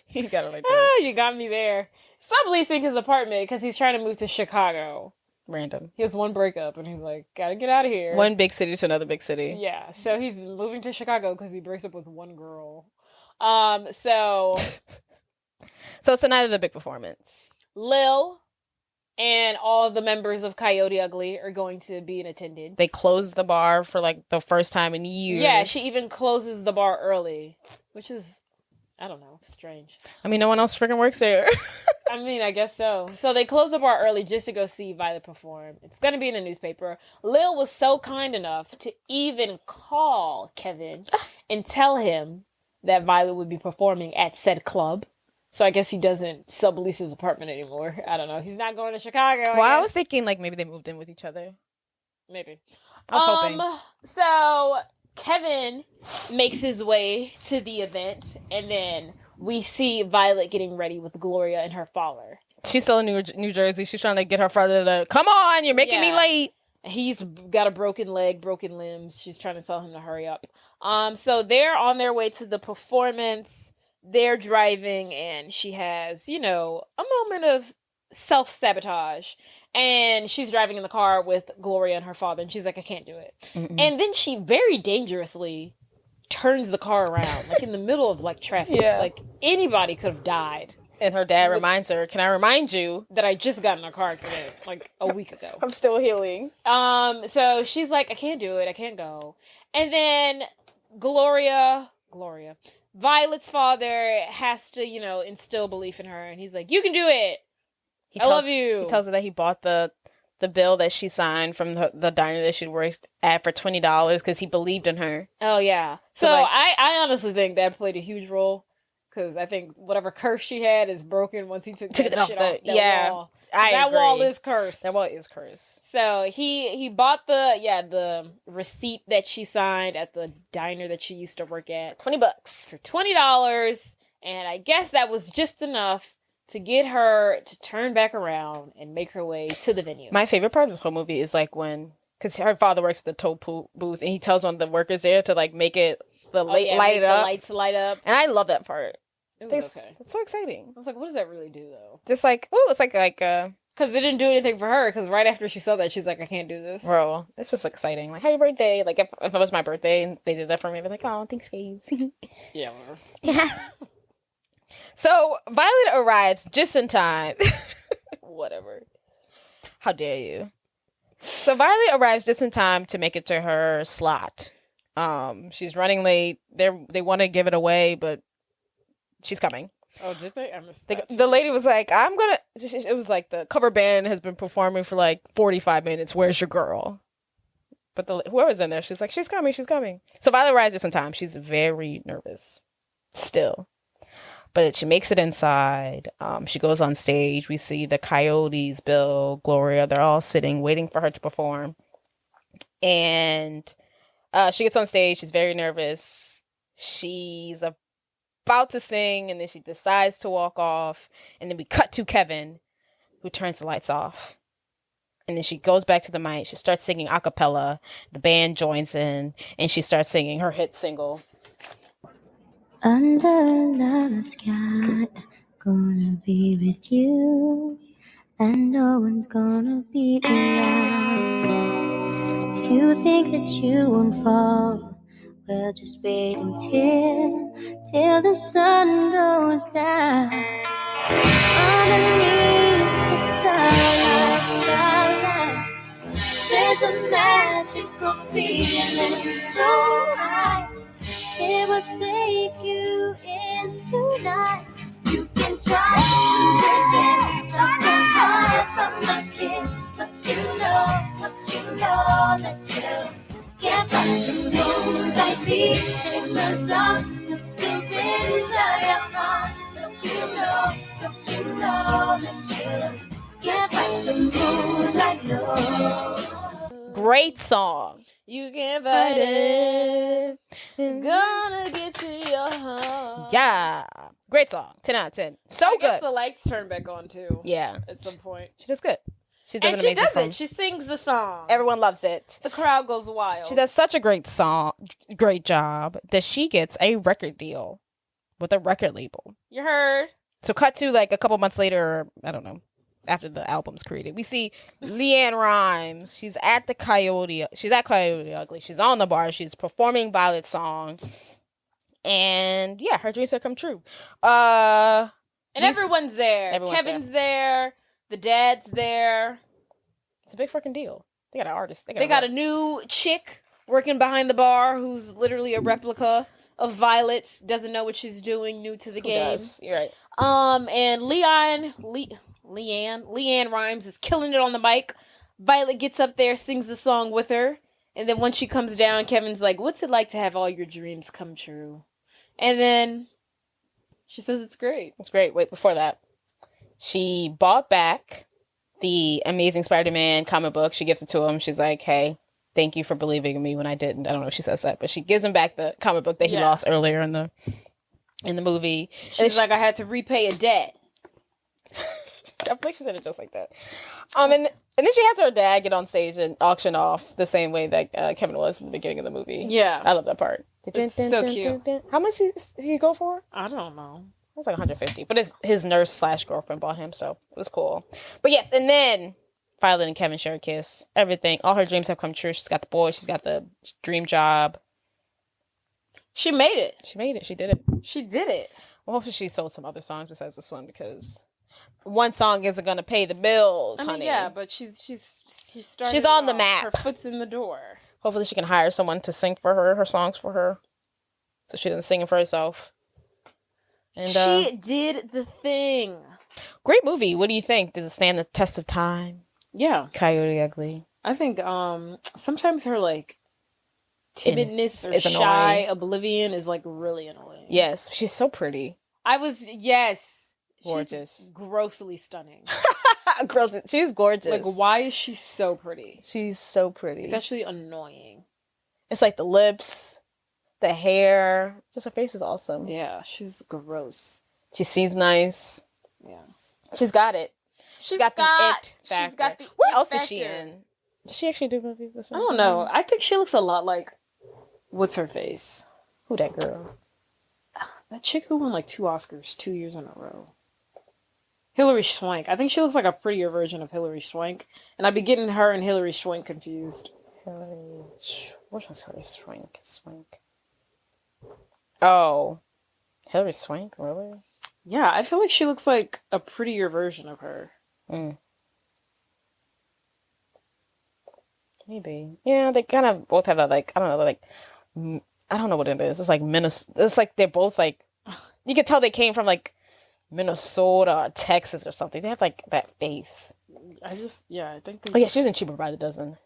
You got it right there. You got me there. Subleasing his apartment because he's trying to move to Chicago. Random. He has one breakup and he's like, gotta get out of here. One big city to another big city. Yeah, so he's moving to Chicago because he breaks up with one girl. So it's another the big performance. Lil and all of the members of Coyote Ugly are going to be in attendance. They closed the bar for like the first time in years. Yeah, she even closes the bar early, which is, I don't know, strange. I mean, no one else freaking works there. I mean, I guess so. So they close the bar early just to go see Violet perform. It's going to be in the newspaper. Lil was so kind enough to even call Kevin and tell him that Violet would be performing at said club. So I guess he doesn't sublease his apartment anymore. I don't know. He's not going to Chicago. I was thinking like maybe they moved in with each other. Maybe. I was hoping. So Kevin makes his way to the event, and then we see Violet getting ready with Gloria and her father. She's still in New Jersey. She's trying to get her father to, come on, you're making me late. He's got a broken leg, broken limbs. She's trying to tell him to hurry up. So they're on their way to the performance. They're driving, and she has, a moment of self-sabotage. And she's driving in the car with Gloria and her father, and she's like, I can't do it. Mm-mm. And then she very dangerously turns the car around, like in the middle of like traffic. Yeah. Like anybody could have died. And her dad reminds her, can I remind you that I just got in a car accident like a week ago. I'm still healing. So she's like, I can't do it. I can't go. And then Gloria Gloria. Violet's father has to, instill belief in her, and he's like, "You can do it. I love you." He tells her that he bought the bill that she signed from the diner that she worked at for $20 because he believed in her. Oh yeah. So I honestly think that played a huge role, because I think whatever curse she had is broken once he took it off that wall. That wall is cursed. That wall is cursed. So he bought the receipt that she signed at the diner that she used to work at. $20 for $20, and I guess that was just enough to get her to turn back around and make her way to the venue. My favorite part of this whole movie is like because her father works at the toll booth, and he tells one of the workers there to like make it light it up, the lights light up, and I love that part. It was okay. It's so exciting. I was like, what does that really do though? Just like, oh, it's like because it didn't do anything for her. Because right after she saw that, she's like, I can't do this. Bro, it's just exciting. Like, happy birthday. Like, if it was my birthday and they did that for me, I'd be like, oh, thanks, guys. Yeah, whatever. So, Violet arrives just in time. Whatever. How dare you? So, Violet arrives just in time to make it to her slot. She's running late. They want to give it away, but she's coming. Oh, did they? I missed that. The lady was like, it was like the cover band has been performing for like 45 minutes. Where's your girl? But whoever's in there, she's like, she's coming. So Violet arrives just in time. She's very nervous still. But she makes it inside. She goes on stage. We see the Coyotes, Bill, Gloria. They're all sitting, waiting for her to perform. And she gets on stage. She's very nervous. She's about to sing, and then she decides to walk off. And then we cut to Kevin, who turns the lights off. And then she goes back to the mic. She starts singing a cappella. The band joins in, and she starts singing her hit single. Under the sky, gonna be with you, and no one's gonna be around. If you think that you won't fall, well, just wait till the sun goes down. Underneath the starlight, there's a magical feeling so high. It will take you in tonight. You can try to resist, try to hide from the kiss, but you know that you can't find the moonlight deep in the darkness, surrender your heart. Don't you know that you can't find the moonlight, no. Great song. You can't fight it. Gonna get to your heart. Yeah. Great song. 10 out of 10. So I good. guess the lights turn back on too. Yeah. At some point. She does good. She does and an she amazing does film. it. She sings the song. Everyone loves it. The crowd goes wild. She does such a great job that she gets a record deal with a record label. You heard? So cut to like a couple months later, I don't know, after the album's created, we see Leanne Rimes. She's at Coyote Ugly. She's on the bar. She's performing Violet's song. And yeah, her dreams have come true. And everyone's there. Kevin's there. The dad's there. It's a big freaking deal. They got an artist. They got a new chick working behind the bar who's literally a replica of Violet. Doesn't know what she's doing. New to the game. Does? You're right. And Leanne Rimes is killing it on the mic. Violet gets up there, sings the song with her. And then once she comes down, Kevin's like, what's it like to have all your dreams come true? And then she says it's great. It's great. Wait, before that, she bought back the Amazing Spider-Man comic book. She gives it to him. She's like, hey, thank you for believing in me when I didn't. I don't know if she says that, but she gives him back the comic book that he lost earlier in the movie. She's like, I had to repay a debt. I believe she said it just like that. And then she has her dad get on stage and auction off the same way that Kevin was in the beginning of the movie. Yeah. I love that part. It's so cute. How much did he go for? I don't know. It was like $150, but his nurse / girlfriend bought him, so it was cool. But yes, and then Violet and Kevin share a kiss. Everything, all her dreams have come true. She's got the boy. She's got the dream job. She made it. She made it. She did it. She did it. Well, hopefully she sold some other songs besides this one, because one song isn't going to pay the bills, honey. Yeah, but she's on the map. Her foot's in the door. Hopefully she can hire someone to sing for her songs for her. so she didn't sing for herself. And she did the thing. Great movie. What do you think? Does it stand the test of time? Yeah. Coyote Ugly. I think sometimes her like timidness or it's shy annoying. oblivion is like really annoying. Yes, she's so pretty. Gorgeous. She's grossly stunning. Girls, she's gorgeous. Like, why is she so pretty? She's so pretty. It's actually annoying. It's like the lips, the hair. Just her face is awesome. Yeah, she's gross. She seems nice. Yeah. She's got it. She's got the it factor. She's got the What it else factor. is she in? Does she actually do movies? I don't know. I think she looks a lot like... What's her face? Who that girl? That chick who won like 2 Oscars 2 years in a row. Hilary Swank. I think she looks like a prettier version of Hilary Swank. And I'd be getting her and Hilary Swank confused. Which one's Hilary Swank? Oh. Hilary Swank? Really? Yeah, I feel like she looks like a prettier version of her. Maybe. Yeah, they kind of both have that, like, I don't know, like, I don't know what it is. It's like it's like they're both like, you can tell they came from like Minnesota or Texas or something. They have like that face. I think. Oh yeah, she was in Cheaper by the Dozen.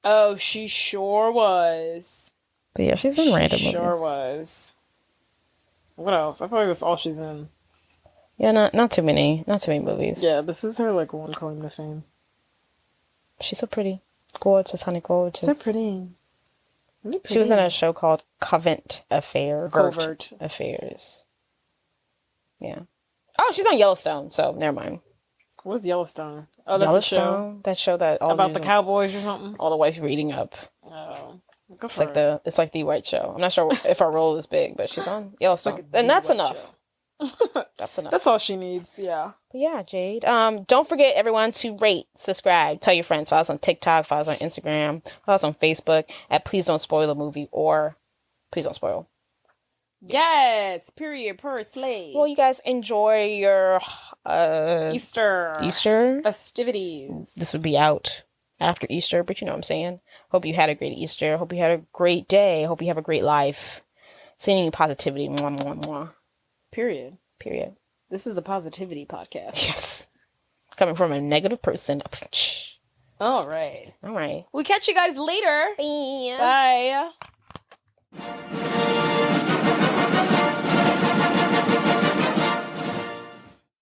Oh, she sure was. But yeah, she's in random movies. Sure was. What else? I feel like that's all she's in. Yeah, not too many movies. Yeah, this is her like one claim to fame. She's so pretty, gorgeous, honey, gorgeous. So pretty. Really pretty. She was in a show called Covert Affairs. Yeah. Oh, she's on Yellowstone, so never mind. What's Yellowstone? Oh, that's Yellowstone, that show that all about the cowboys or something. All the white people eating up. Oh, it's like the white show. I'm not sure if her role is big, but she's on Yellowstone, and that's enough. That's enough. That's all she needs. Yeah. But yeah, Jade. Don't forget everyone to rate, subscribe, tell your friends. Follow us on TikTok, follow us on Instagram, follow us on Facebook at Please Don't Spoil the Movie or Please Don't Spoil. Yes. Period. Per slave. Well, you guys enjoy your Easter festivities. This would be out after Easter, but you know what I'm saying. Hope you had a great Easter. Hope you had a great day. Hope you have a great life. Sending you positivity. Mwah, mwah, mwah. Period. This is a positivity podcast. Yes. Coming from a negative person. All right. We'll catch you guys later. Bye. Bye.